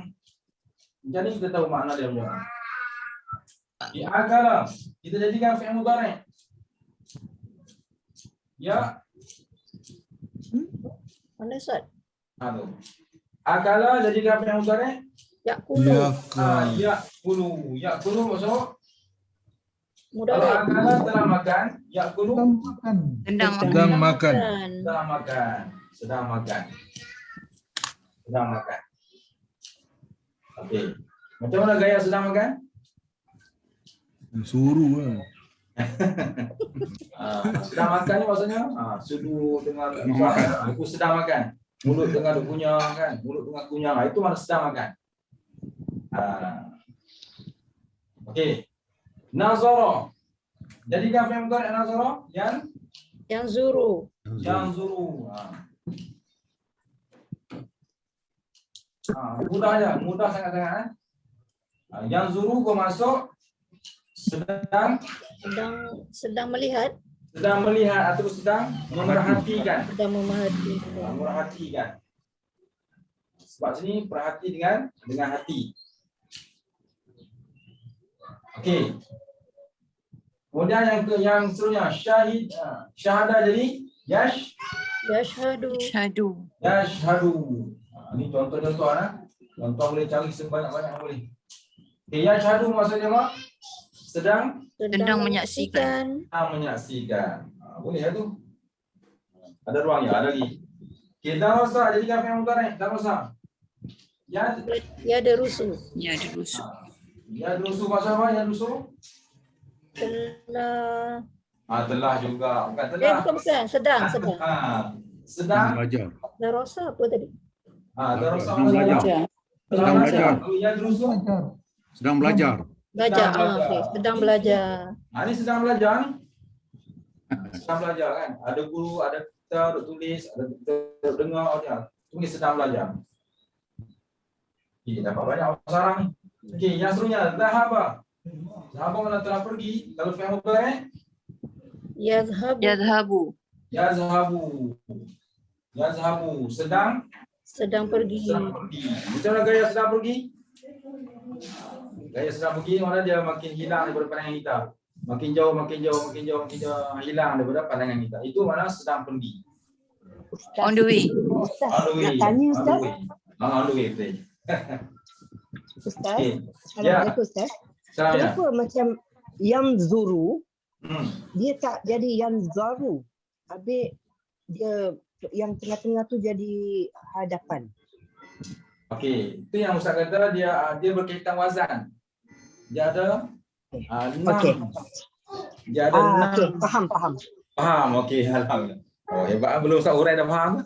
macam ni kita tahu makna dia macam mana. Akala kita jadikan fi'il mudhari'. Ya. Mana Ustaz? Tu. Akala jadikan fi'il mudhari'. Yaqulu. Ya'kulu maksud kalau Mudhari'. akala telah makan, ya'kulu Sedang makan. sedang makan. Okey. Macam mana gaya sedang makan? Suruh lah. Sedang makan ni maksudnya sudu dengan aku sedang makan. Mulut tengah kunyah kan, mulut tengah kunyah. Itu mana sedang makan. Okey. Nazara. Jadikan fi'il mudhari' nazara Yang zuru. yang zuru. Mudah aja, mudah sangat-sangat. Yang zuru kau masuk sedang melihat. Sedang melihat atau sedang memerhatikan. Sedang memerhatikan. Memerhatikan. Sebab sini perhati dengan hati. Okey. Kemudian yang seterusnya syahid, syahada jadi Yashhadu. yashhadu. Ini contoh-contoh Contoh boleh cari sebanyak-banyak boleh. Okay, yashhadu maksudnya apa? Sedang menyaksikan. menyaksikan. Boleh ya tu. Ada ruang ya, ada lagi. Okay, darasa jadikan fi'il mudhari'. Darasa. Ya Yadrusu. Yadrusu maksud apa? Yadrusu? Telah. Telah juga. Bukan telah. Bukan. Sedang. Sedang. Belajar. Darasa apa tadi? Darasa Sedang belajar. Telah belajar. Yadrusu. Sedang belajar. Belajar. Sedang belajar. Okey, sedang belajar. Ini sedang belajar ni. Sedang belajar kan. Ada guru, ada kita duk tulis, ada kita duk dengar dia. Tulis sedang belajar. Okey, dapat banyak sarang ni. Okey, yang seterusnya zahaba. Zahaba mana telah pergi. Kalau fi'il mudhari' Yazhabu. Yadhabu. yazhabu. Yazhabu sedang Sedang pergi. pergi. Macam mana gaya sedang pergi? Gaya sedang pergi mana dia makin hilang daripada pandangan kita. Makin jauh, makin jauh, makin jauh, makin jauh, hilang daripada pandangan kita. Itu mana sedang pergi. On the way. Ustaz, On the way. nak tanya On the Ustaz. way. On the way, betul. Ustaz, Okey. Assalamualaikum Ustaz. Salam ya. Kenapa macam yang zuru, Hmm. dia tak jadi yang zaru. Habis dia yang tengah-tengah tu jadi hadapan. Okey, itu yang Ustaz kata dia berkaitan wazan. Dia ada 6. Okey. Dia ada 6. Okey, faham. Faham, okey, alhamdulillah. Oh, hebat, belum Ustaz urai dah faham.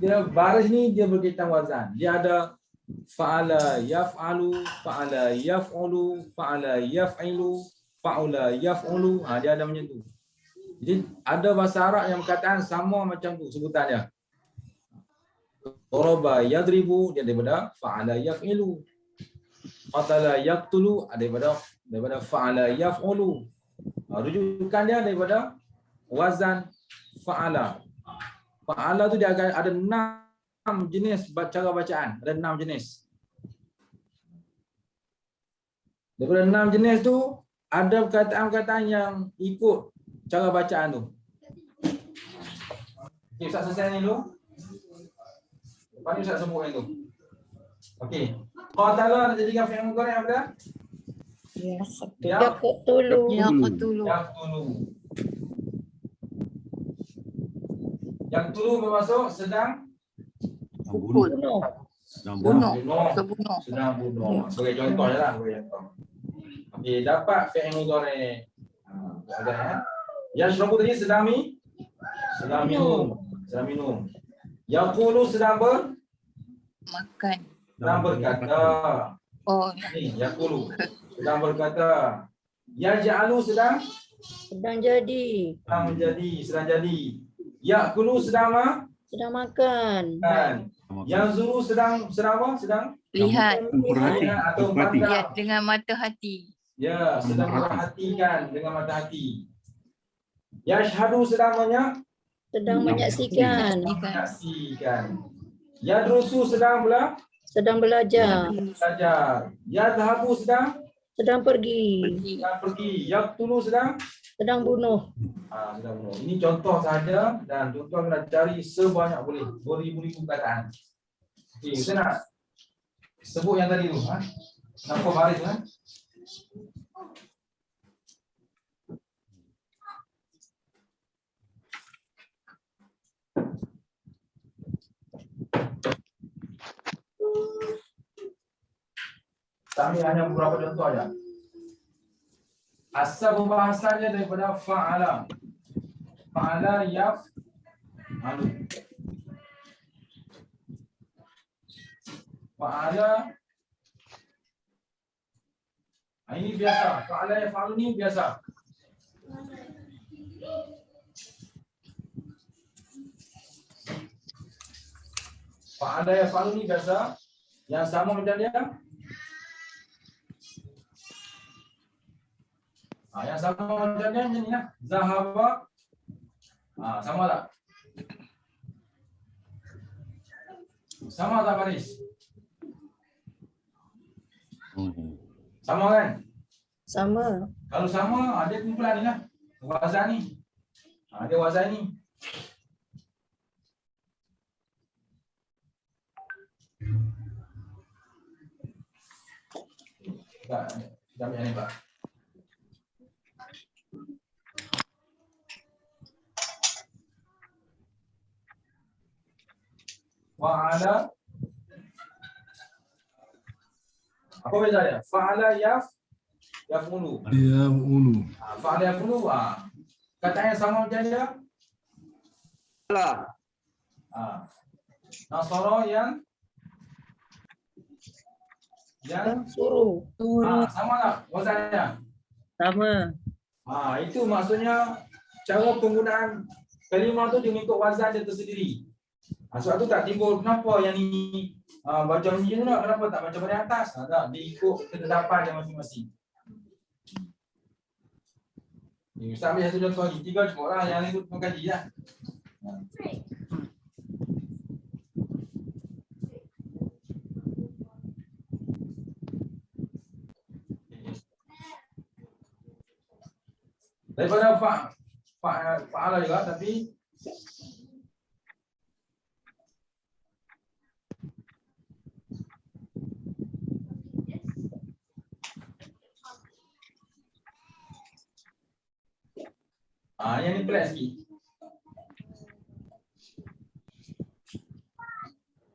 Dia baris ni dia berkaitan wazan. Dia ada fa'ala yaf'alu, fa'ala yaf'ulu, fa'ala yaf'ilu, fa'ula yaf'ulu. Dia ada macam tu. Jadi ada bahasa Arab yang perkataan sama macam tu sebutannya. Daraba yadribu dia daripada fa'ala yaf'ilu. Qatala yaqtulu daripada fa'ala yaf'ulu. Rujukan dia daripada wazan fa'ala. Fa'ala tu dia akan ada 6 jenis cara bacaan. Ada 6 jenis. Daripada 6 jenis tu ada perkataan-perkataan yang ikut cara bacaan tu. Okey, Ustaz selesai ni dulu. Lepas ni Ustaz sebut yang tu. Okey. Qatala nak jadikan fi'il mudhari' apa dah? Ya, Yaqtulu. Yaqtulu. Yaqtulu bermaksud sedang Pukul. Bunuh. Bunuh. bunuh. Kebunuh. Sedang bunuh. Sebagai contoh je lah. Okey, dapat fi'il mudhari'. Ada ya. Yashrabu tadi sedang minum. Sedang minum. Yaqulu sedang Makan. berkata. Oh, Ni yaqulu sedang berkata. Yaj'alu sedang jadi. sedang jadi. Yaqulu sedang Sedang makan. Yanzuru sedang apa? Sedang lihat. Perhati. atau Perhati. pandang. Lihat dengan mata hati. Ya, sedang memperhatikan dengan mata hati. Yashhadu sedang Menyaksikan. menyaksikan. Yadrusu sedang Belajar. belajar. Yadhabu sedang Pergi. pergi. Yaqtulu sedang Bunuh. sedang bunuh. Ini contoh saja dan tuan-tuan kena cari sebanyak boleh. Beribu-ribu perkataan. Okey, kita nak sebut yang tadi tu. Nampak baris kan? Kami hanya beberapa contoh aja. Asal pembahasannya daripada fa'ala. Fa'ala yaf'alu. Fa'ala ini biasa. Fa'ala yaf'alu ni biasa. Fa'ala yaf'alu ni biasa. Yang sama macam dia. Yang sama macam dia macam ni lah. Zahaba. Sama tak? Sama tak Faris? Sama kan? Sama. Kalau sama, ada kumpulan ni lah. Wazan ni. Ada wazan ni. Kita ambil yang ni Pak. Fa'ala. Apa beza dia? Fa'ala yaf'ulu. Yaf'ulu. Fa'ala yaf'ulu. Kata yang sama macam dia. Salah. Nasara yang Yang suruh. Sama tak wazannya? Sama. Itu maksudnya cara penggunaan kalimah tu dia mengikut wazan dia tersendiri. Sebab tu tak timbul kenapa yang ni baca macam ni pula, kenapa tak baca dari atas? Tak, dia ikut ketetapan dia masing-masing. Ni Ustaz ambil satu contoh lagi, 3 cukup lah, yang lain tu mengkaji lah. Daripada fa'ala juga, tapi yang ni pelik sikit.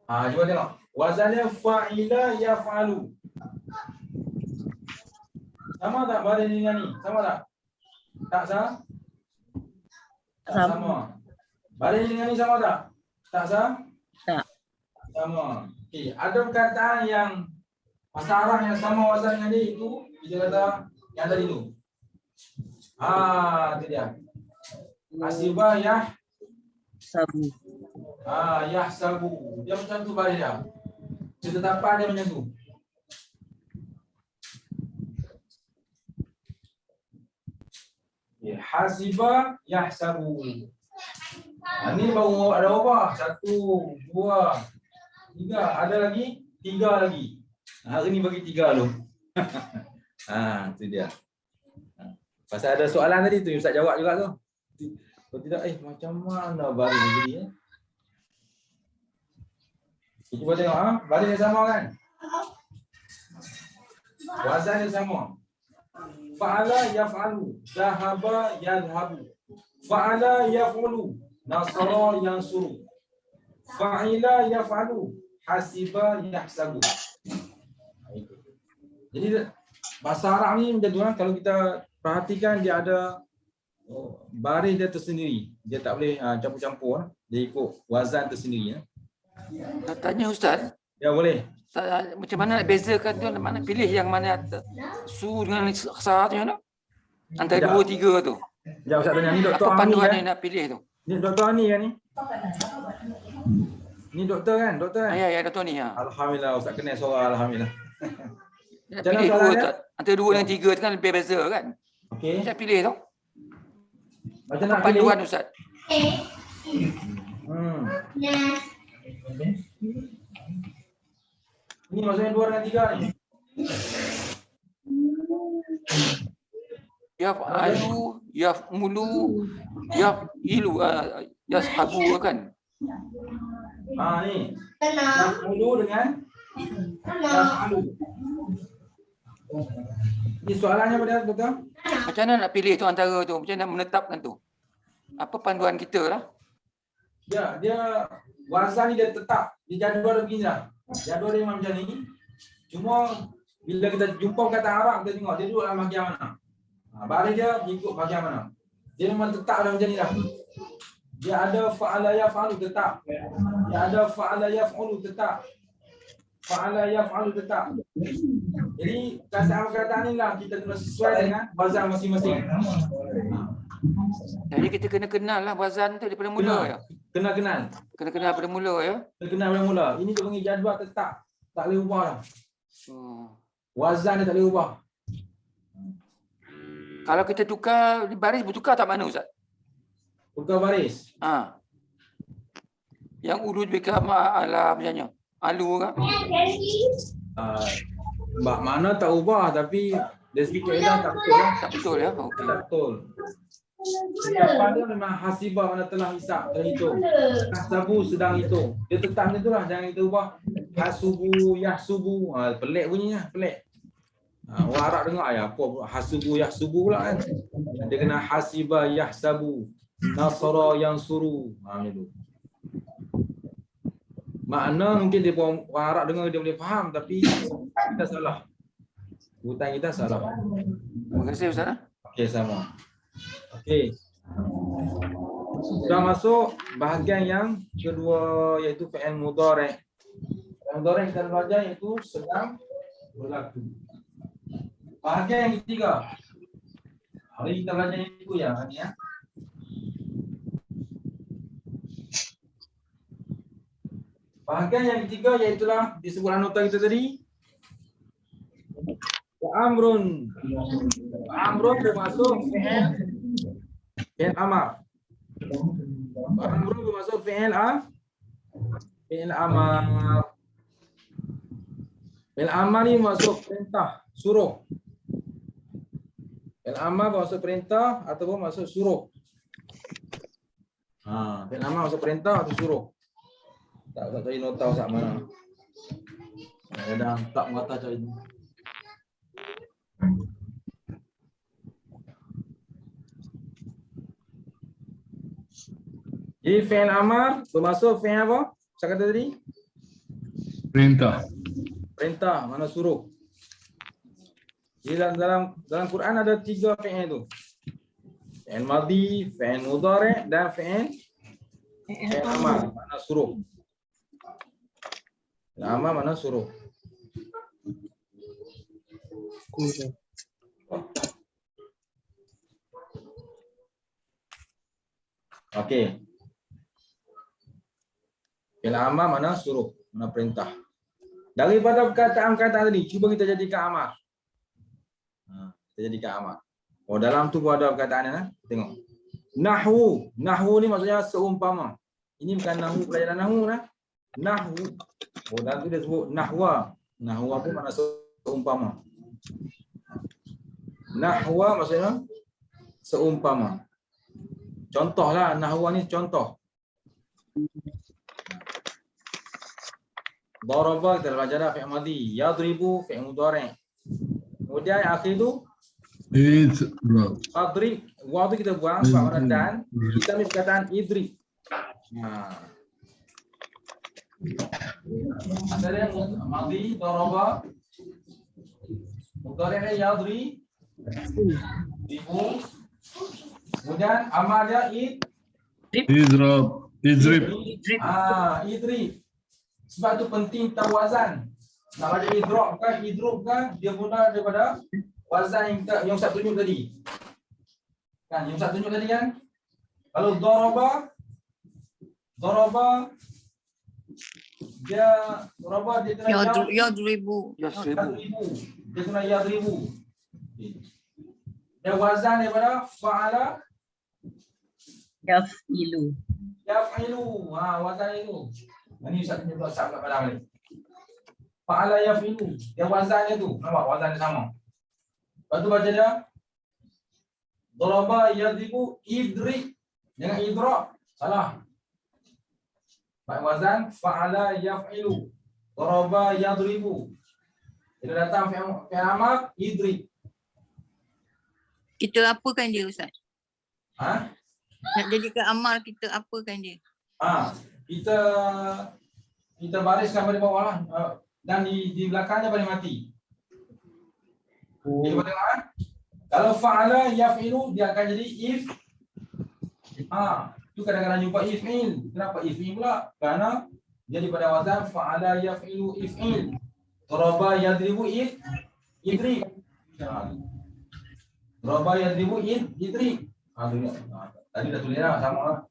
Cuba tengok. Wazannya fa'ila yaf'alu. Sama tak baris dengan ni? Sama tak? Tak sama? Tak sama. Baris dengan ni sama tak? Tak sama? Tak. Sama. Okey, ada perkataan yang bahasa Arab yang sama wazan dengan dia itu, kita kata yang tadi tu. Itu dia. Hasibah Sabu. yahsabu. Dia macam tu baris dia. Ketetapan dia macam tu. Hasibah yahsabu. Ini baru ada berapa? 1, 2, 3. Ada lagi? 3 lagi. Hari ni bagi 3 dulu. Itu dia. Pasal ada soalan tadi tu, Ustaz jawab juga tu. Kalau tidak, macam mana baris ni jadi? Kita cuba tengok, baris dia sama kan? Wazan dia sama. Fa'ala yaf'alu, dhahaba yadhhabu. Fa'ala yaf'ulu, nasara yansuru. Fa'ila yaf'alu, hasiba yahsabu. Jadi bahasa Arab ni macam tu lah. Kalau kita perhatikan dia ada baris dia tersendiri. Dia tak boleh campur-campur. Dia ikut wazan tersendiri. Nak tanya Ustaz? Ya boleh. Macam mana nak bezakan tu? Mana pilih yang mana su dengan sa tu mana? Antara 2, 3 tu. Sekejap Ustaz tanya. Ni Dr. Apa panduan Ani yang nak pilih tu? Ni Dr. Ani kan ni? Ni doktor kan? Doktor kan? Ya, Dr. ni. Alhamdulillah Ustaz kenal suara, alhamdulillah. Nak Macam pilih mana 2 soalannya? tu. Antara 2 dengan 3 tu kan lebih beza kan? Okey. Saya pilih tu. Macam Apa nak pilih? panduan Ustaz? Ini maksudnya 2 dengan 3 ni. Yaf'alu, yaf'mulu, yaf'ilu, yashabu kan? Ni. Yaf'ulu dengan yaf'alu. Ini soalannya pada betul? Macam mana nak pilih tu antara tu? Macam mana nak menetapkan tu? Apa panduan kita lah? Dia wazan ni dia tetap. Dia jadual begini lah. Jadual dia memang macam ni. Cuma bila kita jumpa kata Arab, kita tengok dia duduk dalam bahagian mana. Baris dia ikut bahagian mana. Dia memang tetap dalam macam ni lah. Dia ada fa'ala yaf'alu tetap. Dia ada fa'ala yaf'ulu tetap. Fa'ala yaf'alu tetap. Jadi kataan-kataan ni lah kita kena sesuai dengan wazan masing-masing. Jadi kita kena kenal lah wazan tu daripada mula ya. Kena kenal. Kena kenal daripada mula ya. Kena kenal daripada mula. Ini dia panggil jadual tetap. Tak boleh ubah lah. Wazan dia tak boleh ubah. Kalau kita tukar baris, bertukar tak mana Ustaz? Tukar baris. Yang urut bika ala macamnya. Alu kan? Mana tak ubah tapi dari segi kaedah tak betul lah. Tak betul ya? Okey. Tak betul. Siapa dia memang hasibah mana telah hisap, telah hitung. Hasabu sedang hitung. Dia tetap macam tu lah. Jangan kita ubah. Hasubu, yahsubu. Pelik bunyinya, pelik. Orang Arab dengar apa hasubu, yahsubu pula kan. Dia kena hasibah, yahsabu. Nasara, yansuru. Macam tu. Makna mungkin dia orang Arab dengar dia boleh faham tapi kita salah. Hutan kita salah. Terima kasih Ustaz. Okey, sama. Okey. Sudah masuk bahagian yang kedua iaitu fi'il mudhari'. Fi'il mudhari' kita belajar iaitu sedang berlaku. Bahagian yang ketiga. Hari kita belajar yang itu ya, ni ya. Bahagian yang ketiga iaitulah disebut nota kita tadi. Amrun. Amrun bermasuk fi'il amar. Amrun bermasuk fi'il amar. Fi'il amar ni masuk perintah, suruh. Fi'il amar masuk perintah ataupun masuk suruh. Fi'il amar masuk perintah atau suruh. Tak cari nota Ustaz mana. Kadang tak mata cari. Jadi fi'il amar bermasuk fi'il apa? Saya kata tadi? Perintah. Perintah, mana suruh. Jadi dalam Quran ada 3 fi'il tu. Fi'il madhi, fi'il mudhari' dan fi'il amar, mana suruh. Fi'il amar mana suruh. Okey. Fi'il amar mana suruh, mana perintah. Daripada perkataan-perkataan tadi, cuba kita jadikan amar. Kita jadikan amar. Oh, dalam tu pun ada perkataan tengok. Nahwu. Nahwu ni maksudnya seumpama. Ini bukan nahwu pelajaran nahwu lah. Nahwu. Oh, dalam tu dia sebut nahwa. Nahwa pun makna seumpama. Nahwa maksudnya seumpama. Contohlah, nahwa ni contoh. Daraba kita belajar dah fi'il madhi, yadribu fi'il mudhari'. Kemudian yang akhir tu adrib, wa tu kita buang sebab warna dan kita ambil perkataan idrib. Asalnya madhi daraba, mudhari' yadri, ibu. Kemudian amal dia Izrab. Izrib. idrib. Sebab tu penting tahu wazan. Nak baca idrop kan dia guna daripada wazan yang Ustaz tunjuk tadi. Kan yang Ustaz tunjuk tadi kan? Kalau daraba dia kena Yadribu. dia kena yadribu. Dia wazan daripada fa'ala Yaf'ilu. Wazan itu. Ini Ustaz tunjuk Ustaz kat padang ni. Fa'ala yafilu. Dia wazannya tu. Nampak wazan dia sama. Lepas tu baca dia daraba yadribu idri. Jangan idra. Salah. Baik wazan fa'ala yaf'ilu. Daraba yadribu. Bila datang fi'il amar idri. Kita apakan dia Ustaz? Ha? Nak jadikan amal kita apakan dia? Kita bariskan pada bawah lah. Dan di belakangnya pada mati. Kita tengok kalau fa'ala yaf'ilu dia akan jadi if. Tu kadang-kadang jumpa if'il. Kenapa if'il pula? Kerana dia daripada wazan fa'ala yaf'ilu if'il. Daraba yadribu idri. Daraba yadribu idri. Tadi dah tulis dah sama lah.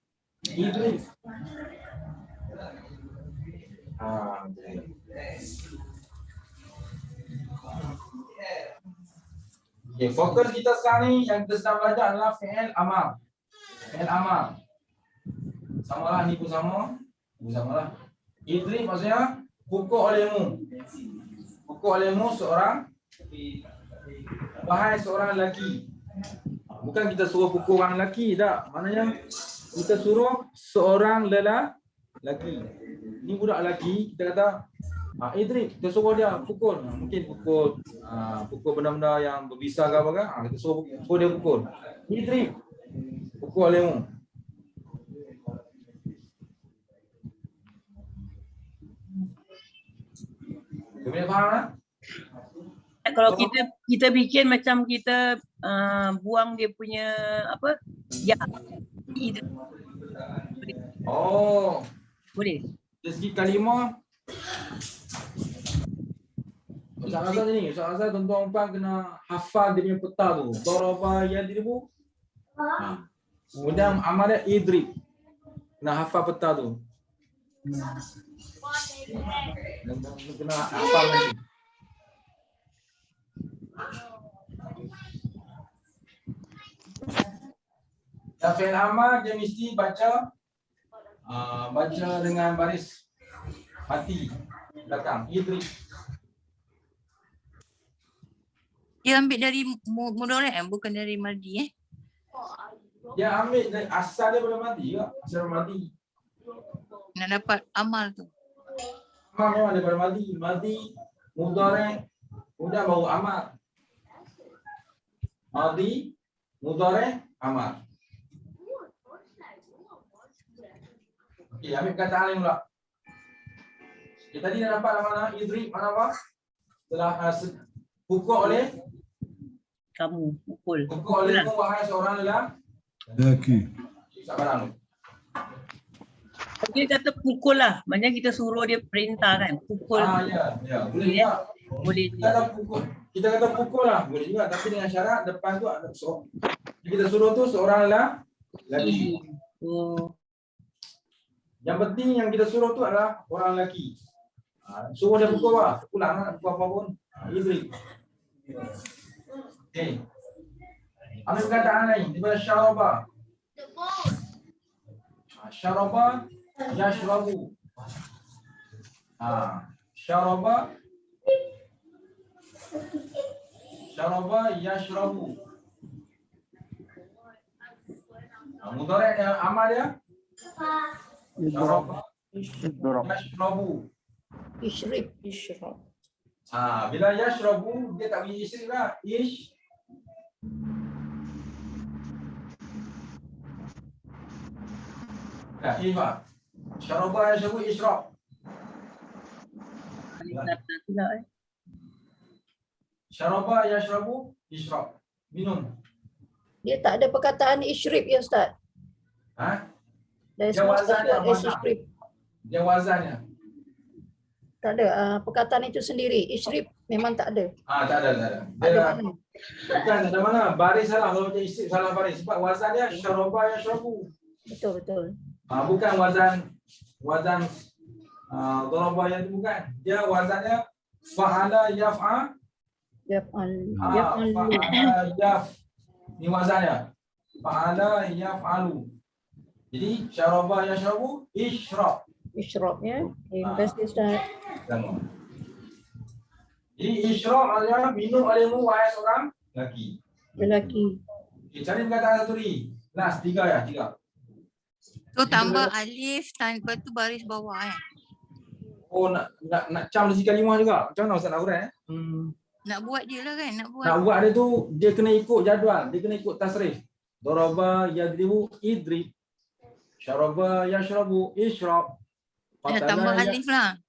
Idri. Okay, fokus kita sekarang ni yang kita sedang belajar adalah fi'il amar. Fi'il amar. Samalah ni pun sama. Samalah. Idri maksudnya pukul olehmu. Pukul olehmu seorang wahai seorang lelaki. Bukan kita suruh pukul orang lelaki tak. Maknanya kita suruh seorang lelaki. Ni budak lelaki kita kata idri, kita suruh dia pukul. Mungkin pukul benda-benda yang berbisa ke apa kan. Kita suruh dia pukul. Idri, pukul olehmu. Kau boleh faham tak? Kalau kita bikin macam kita buang dia punya apa? Ya. Oh. Boleh. Dari segi kalimah Ustaz Azhar ni, Ustaz Azhar tuan-tuan puan kena hafal dia punya peta tu. Daraba yadribu. Kemudian amal dia idrib. Kena hafal peta tu. Kena hafal lagi. Dan fi'il amal dia mesti baca dengan baris mati belakang. Idrib. Dia ambil dari mudhari' bukan dari madhi Dia ambil dari asal dia pada mati juga. Asal mati. nak dapat amal tu. Amal memang daripada mati. Mati, mudhari', kemudian baru amal. Madi, mudhari', amal. Okey, ambil perkataan lain pula. Okay, tadi dah dapat mana? Idrib, mana apa? Telah pukul oleh Kamu pukul. pukul oleh kamu wahai seorang Lelaki. sabarang. Dia kata pukul lah. Maksudnya kita suruh dia perintah kan. Pukul. Ya, boleh juga. Boleh Kita kata pukul. Kita kata pukul lah, boleh juga, tapi dengan syarat depan tu ada seorang. Kita suruh tu seorang lelaki. Oh. Yang penting yang kita suruh tu adalah orang lelaki. Suruh dia pukul lah, pulang lah, pukul apa pun. Idrib. Okey. Ambil perkataan lain daripada syaraba. Syaraba yashrabu. Syaraba yashrabu. Mudhari' yang amal dia syaraba yashrabu. Ishrib. Isyraq. Bila yashrabu dia tak bunyi isri lah. Iba. Syaraba yashrabu isyraq. Syaraba yashrabu isyraq. Minum. Dia tak ada perkataan ishrib ya Ustaz. Dari Dia semua wazan special yang mana? ishrib. Dia wazannya. Tak ada perkataan itu sendiri. Ishrib memang tak ada. Tak ada. Ada Dia mana? bukan ada mana. Baris salah kalau macam isri salah baris. Sebab wazan dia syaraba yashrabu. Betul. Bukan wazan daraba yang tu bukan. Dia wazannya fa'ala yaf'a. Yaf'al. Fa'ala yaf. Ni wazannya. Fa'ala yaf'alu. Jadi syaraba yashrabu isyraq. Isyraq ya. Terima kasih Ustaz. Tengok. Jadi isyraq adalah minum olehmu wahai seorang lelaki. Lelaki. Okay, cari perkataan satu ni. Last, 3 ya, 3. Tu tambah alif lepas tu baris bawah Oh, nak cam dari kalimah juga. Macam mana Ustaz nak uraikan? Nak buat je lah kan, nak buat. Nak buat dia tu, dia kena ikut jadual. Dia kena ikut tasrif. Daraba yadribu idrib. Syaraba yashrabu isyraq. Kena tambah alif lah.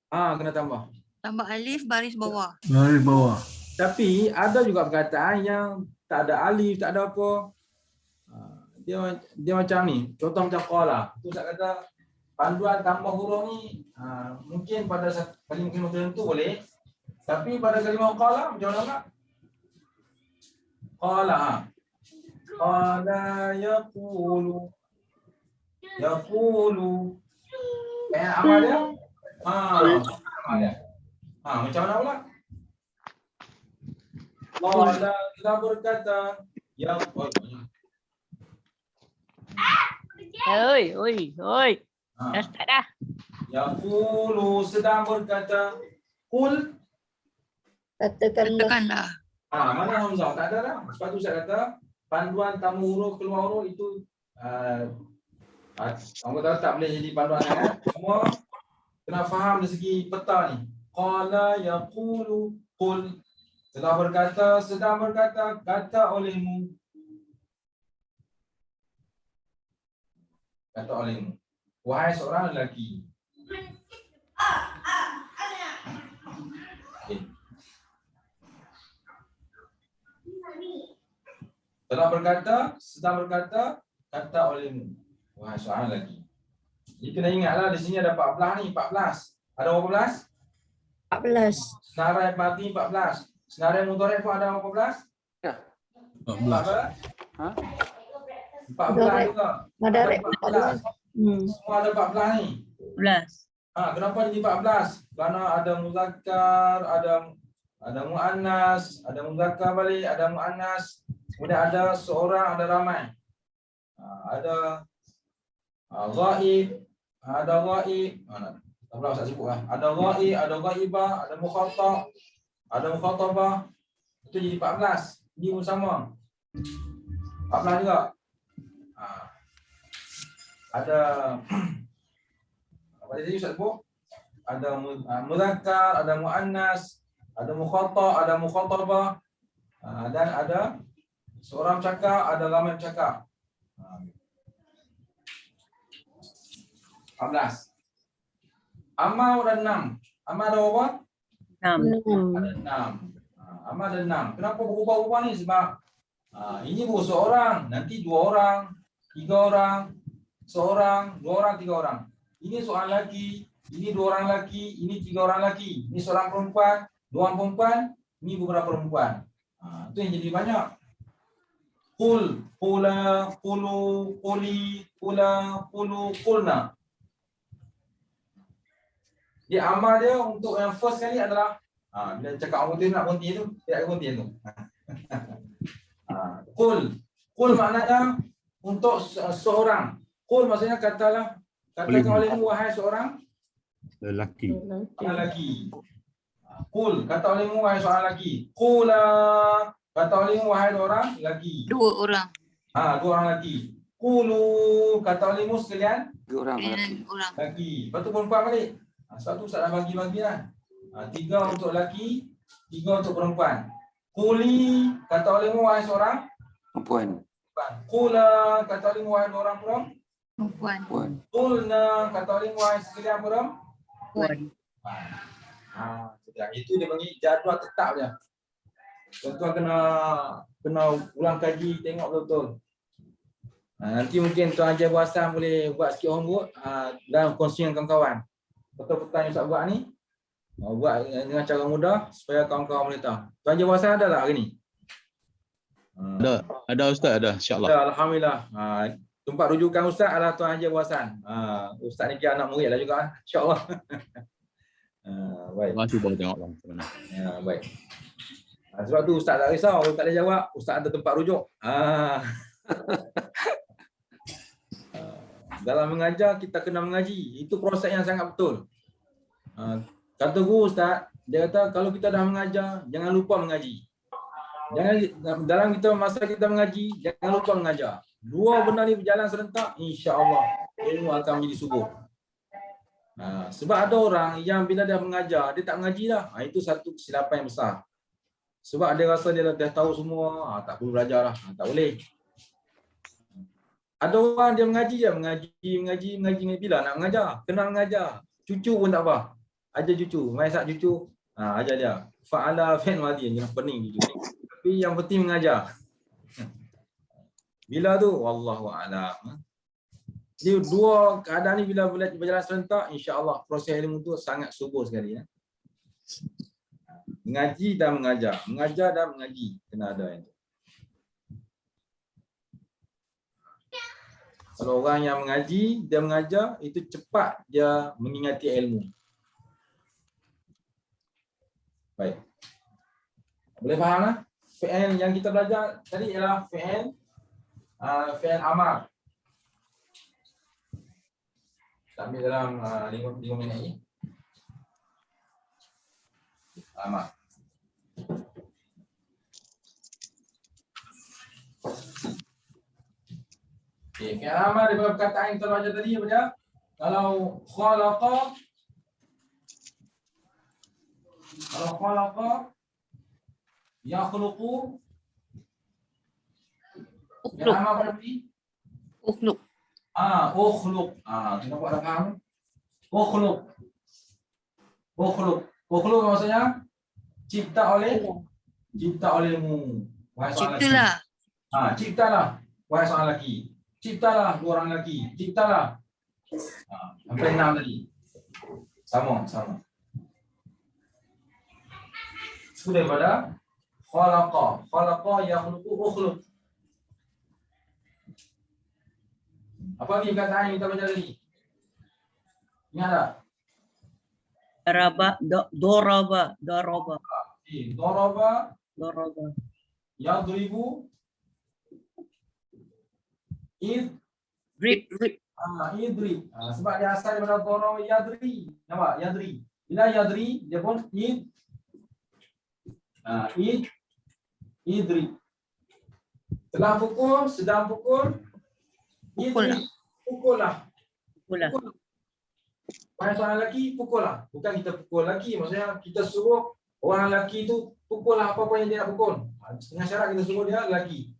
Kena tambah. Tambah alif baris bawah. Baris bawah. Tapi ada juga perkataan yang tak ada alif, tak ada apa. Dia macam ni. Contoh macam qala. Tu saya kata panduan tambah huruf ni mungkin pada kalimah tertentu boleh. Tapi pada kalimah qala macam mana tak? Qala yaqulu. Amal dia? Amal dia. Macam mana pula? Qala kita berkata Oi. Dah start dah. Yaqulu sedang berkata. Qul. Katakanlah. Mana hamzah? Tak ada dah. Sebab tu saya kata panduan tamu huruf keluar huruf itu kamu tahu tak boleh jadi panduan semua kena faham dari segi peta ni. Qala yaqulu qul. Telah berkata, sedang berkata, kata olehmu. Kata olehmu. Wahai seorang lelaki. Okay. Telah berkata, sedang berkata, kata olehmu. Wahai seorang lelaki. Jadi kena ingatlah di sini ada 14 ni, 14. Ada berapa belas? 14. Senarai madi 14. Senarai mudhari' pun ada 14? 14. Berapa? Ha? 14 juga. Madarik Ada 14. 14. Semua ada 14 ni. 11. Kenapa jadi 14? Kerana ada muzakkar, ada muannas, ada muzakkar balik, ada muannas, kemudian ada seorang, ada ramai. Ada ghaib, ada ghaib. Tak pula Ustaz sebut lah. Ada ghaib, ada ghaibah, ada mukhatab, ada mukhatabah. Itu jadi 14. Ini pun sama. 14 juga. Ada apa tadi Ustaz sebut? Ada muzakkar, ada muannas, ada mukhatab, ada mukhatabah, dan ada seorang cakap, ada ramai cakap. 14. Amal ada 6. Amal ada berapa? 6. Ada 6. Amal ada 6. Kenapa berubah-ubah ni? Sebab ini baru seorang, nanti 2 orang, 3 orang, seorang, 2 orang, 3 orang. Ini seorang lelaki, ini 2 orang lelaki, ini 3 orang lelaki. Ini seorang perempuan, 2 orang perempuan, ini beberapa perempuan. Itu yang jadi banyak. Qul, qula, qulu, quli, qula, qulu, qulna. Dia amal dia untuk yang first kali adalah bila cakap orang nak berhenti tu, dia akan berhenti tu. Qul. Qul maknanya untuk seorang. Qul maksudnya katakan olehmu wahai seorang Lelaki. lelaki. Qul kata olehmu wahai seorang lelaki. Qula kata olehmu wahai orang lelaki. 2 orang. 2 orang lelaki. Qulu kata olehmu sekalian 2 orang lelaki. Dengan orang. lelaki. Lepas tu perempuan balik. Sebab tu Ustaz dah bagi-bagi lah. 3 untuk lelaki, 3 untuk perempuan. Quli kata olehmu wahai seorang Perempuan. Qula kata olehmu wahai orang perempuan. Perempuan. Qulna kata olehmu wahai sekalian perempuan. Itu dia panggil jadual tetap je. Tuan-tuan kena ulang kaji, tengok betul-betul. Nanti mungkin Tuan Haji Abu Hassan boleh buat sikit homework dan kongsi dengan kawan-kawan. Betul-betul yang Ustaz buat ni, buat dengan cara mudah supaya kawan-kawan boleh tahu. Tuan Haji Abu Hassan ada tak hari ni? Ada Ustaz, ada insya-Allah. Alhamdulillah. Tempat rujukan Ustaz adalah Tuan Haji Abu Hassan. Ustaz ni kira anak murid lah juga, insya-Allah. Baik. Terima kasih boleh tengok lah. Baik. Sebab tu Ustaz tak risau, kalau tak boleh jawab, Ustaz ada tempat rujuk. Dalam mengajar kita kena mengaji. Itu proses yang sangat betul. Kata guru Ustaz, dia kata kalau kita dah mengajar, jangan lupa mengaji. Dalam masa kita mengaji, jangan lupa mengajar. 2 benda ni berjalan serentak, insya-Allah ilmu akan menjadi subur. Sebab ada orang yang bila dia mengajar, dia tak mengaji dah. Itu satu kesilapan yang besar. Sebab dia rasa dia dah tahu semua, tak perlu belajar lah, tak boleh. Ada orang dia mengaji je, mengaji. Bila nak mengajar? Kenal mengajar. Cucu pun tak apa. Ajar cucu, mai sak cucu, ajar dia. Fa'ala fi'l madhi, jangan pening cucu. Tapi yang penting mengajar. Bila tu? Wallahu a'lam. Jadi 2 keadaan ni bila berjalan serentak, insya-Allah proses ilmu tu sangat subur sekali ya. Mengaji dan mengajar. Mengajar dan mengaji. Kena ada yang tu. Kalau orang yang mengaji, dia mengajar, itu cepat dia mengingati ilmu. Baik. Boleh faham lah? Fi'il yang kita belajar tadi ialah fi'il amar. Kita ambil dalam 5 minit ni. Amar. Okay, fi'il amar daripada perkataan yang kita belajar tadi apa dia? Kalau khalaqa yakhluqu fi'il amar berarti Ukhluk. ukhluq. Kita buat dah faham. Ukhluq maksudnya cipta olehmu wahai seorang lelaki. Ciptalah. Ciptalah wahai seorang lelaki. Ciptalah 2 orang lelaki. Ciptalah. Sampai 6 tadi. Sama. Itu daripada khalaqa. Khalaqa yakhluqu ukhluq. Apa lagi perkataan yang kita baca tadi? Ingat tak? Doraba. Daraba, yadribu, Rip. idrib. Sebab dia asal daripada daraba yadri. Nampak? Yadri. Bila yadri, dia pun idrib. Setelah pukul, sedang pukul, idrib. Pukullah. Pula. Wahai seorang lelaki, pukullah. Bukan kita pukul lelaki, maksudnya kita suruh orang lelaki tu pukullah apa-apa yang dia nak pukul. Dengan syarat kita suruh dia lelaki.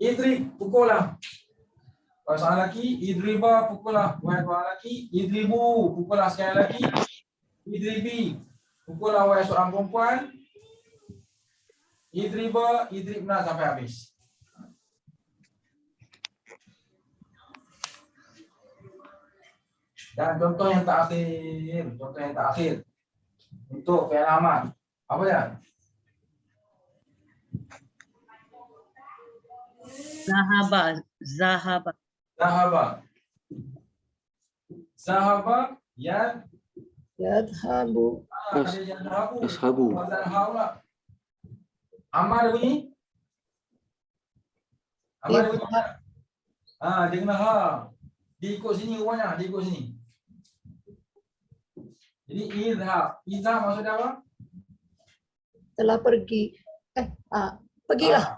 Idrib, pukullah. Wahai seorang lelaki, idriba, pukullah. Wahai seorang lelaki, idribu, pukullah sekali lelaki. Idribi, pukullah wahai seorang perempuan. Idriba, idribna sampai habis. Dan contoh yang terakhir, untuk fi'il amar. Apa dia? Zahaba. Zahaba Yadhabu. Yashabu. Amar bunyi? Amar bunyi? Dia kena ha. Dia ikut sini rupanya, dia ikut sini. Jadi izhab. Izhab maksudnya apa? Telah pergi. Pergilah.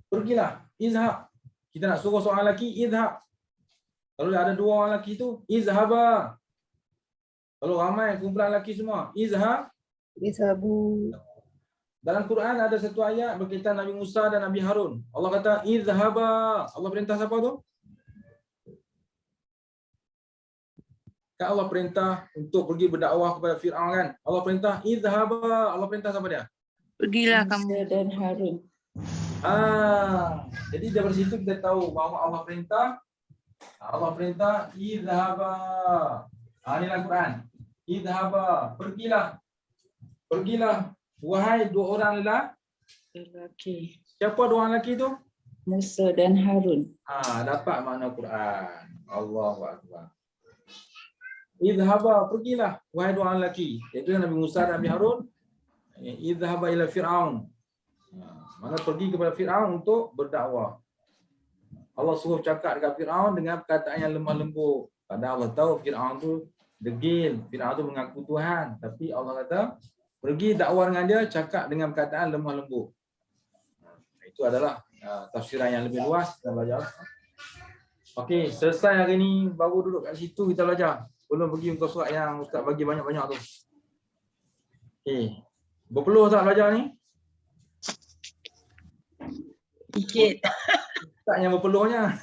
Pergilah. Izhab. Kita nak suruh seorang lelaki, izhab. Kalau ada dua orang lelaki tu, izhaba. Kalau ramai kumpulan lelaki semua, Izhabu. Dalam Quran ada satu ayat berkaitan Nabi Musa dan Nabi Harun. Allah kata, izhaba. Allah perintah siapa tu? Kan Allah perintah untuk pergi berdakwah kepada Fir'aun kan? Allah perintah, izhaba. Allah perintah siapa dia? Pergilah Musa kamu. dan Harun. Jadi dari situ kita tahu bahawa Allah perintah izhaba. Ini dalam Quran. Izhaba, pergilah wahai dua orang Lelaki. Siapa dua orang lelaki tu? Musa dan Harun. Dapat makna Quran. Allahu akbar. Izhaba, pergilah wahai dua orang lelaki, iaitu Nabi Musa dan Nabi Harun. Izhaba ila Fir'aun. Mana pergi kepada Fir'aun untuk berdakwah. Allah suruh cakap dekat Fir'aun dengan perkataan yang lemah lembut. Padahal Allah tahu Fir'aun tu degil, Fir'aun tu mengaku Tuhan, tapi Allah kata pergi dakwah dengan dia, cakap dengan perkataan lemah lembut. Itu adalah tafsiran yang lebih luas kita belajar. Okey, selesai hari ni, baru duduk kat situ kita belajar. Belum pergi muka surat yang Ustaz bagi banyak-banyak tu. Okey. Berpeluh tak belajar ni? Sikit. Tak yang berpeluhnya.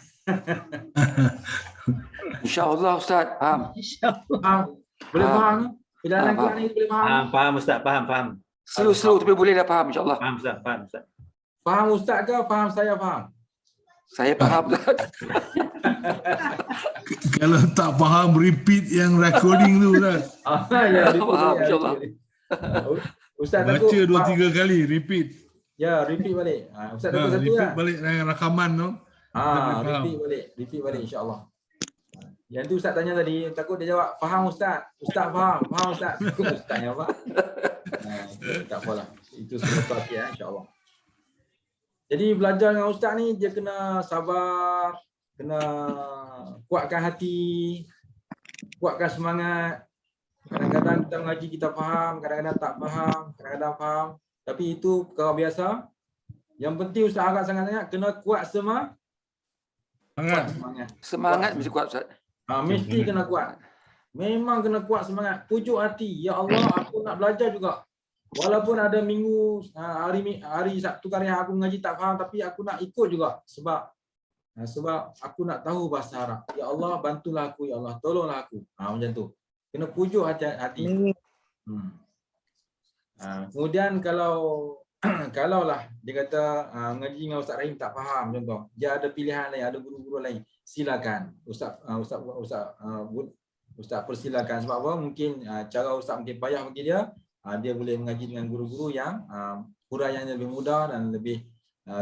InsyaAllah Ustaz, faham. Faham? Boleh faham ni? Perjalanan Quran ni boleh faham? Faham Ustaz, faham. Slow tapi boleh dah faham insyaAllah. Faham Ustaz. Faham Ustaz ke faham saya faham? Saya faham Ustaz. Kalau tak faham, repeat yang recording tu lah. Ya, Faham, insyaAllah. Ustaz Baca takut 2-3 kali, repeat. Ya, repeat balik. Ustaz takut satu Repeat lah. balik dengan rakaman tu. Faham. Repeat balik insya-Allah. Yang tu Ustaz tanya tadi, takut dia jawab, faham Ustaz. Ustaz faham Ustaz. Takut Ustaz yang apa? Tak apalah. Itu semua okey insya-Allah. Jadi belajar dengan Ustaz ni dia kena sabar, kena kuatkan hati, kuatkan semangat. Kadang-kadang kita mengaji kita faham, kadang-kadang tak faham, kadang-kadang faham. Tapi itu perkara biasa. Yang penting Ustaz harap sangat-sangat kena kuat semangat. Semangat mesti kuat Ustaz. Mesti kena kuat. Memang kena kuat semangat. Pujuk hati. Ya Allah, aku nak belajar juga. Walaupun ada minggu, hari Sabtu kali aku mengaji tak faham, tapi aku nak ikut juga. Sebab aku nak tahu bahasa Arab. Ya Allah, bantulah aku. Ya Allah, tolonglah aku. Macam tu. Kena pujuk hati. Kemudian kalau lah dia kata mengaji dengan Ustaz Rahim tak faham contoh, dia ada pilihan lain, ada guru-guru lain, silakan Ustaz persilakan. Sebab apa? Mungkin cara Ustaz mungkin payah bagi dia, dia boleh mengaji dengan guru-guru yang huraiannya lebih mudah dan lebih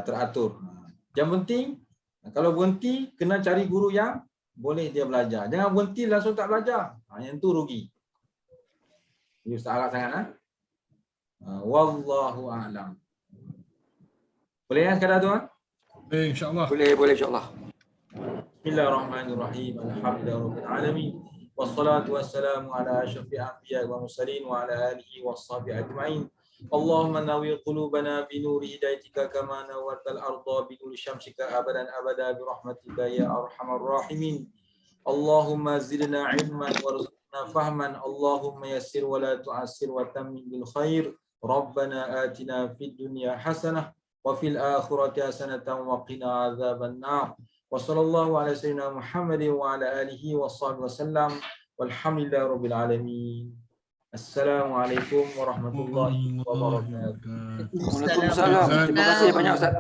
teratur. Yang penting kalau berhenti kena cari guru yang boleh dia belajar. Jangan berhenti langsung tak belajar. Yang tu rugi. Ini Ustaz harap sangat. Wallahu a'lam. Boleh ya sekadar tuan? InsyaAllah. Boleh insya-Allah. Bismillahirrahmanirrahim. Alhamdulillahirabbil alamin. Wassalatu wassalamu ala asyrafil anbiya'i wal mursalin wa ala alihi washabihi ajma'in. Allahumma nawwir qulubana bi nuri hidayatika kama nawwartal arda bi nuri syamsika abadan abada bi rahmatika ya arhamar rahimin. Allahumma zidna ilman warzuqna fahman. Allahumma yassir wa la tu'assir wa tammim bil khair. Rabbana atina fid dunya hasanah wa fil akhirati hasanatan wa qina adzaban nar. Wa sallallahu ala sayyidina Muhammadin wa ala alihi washabihi wasallam. Walhamdulillahi rabbil alamin. Assalamualaikum warahmatullahi wabarakatuh. Waalaikumsalam. Terima kasih banyak Ustaz.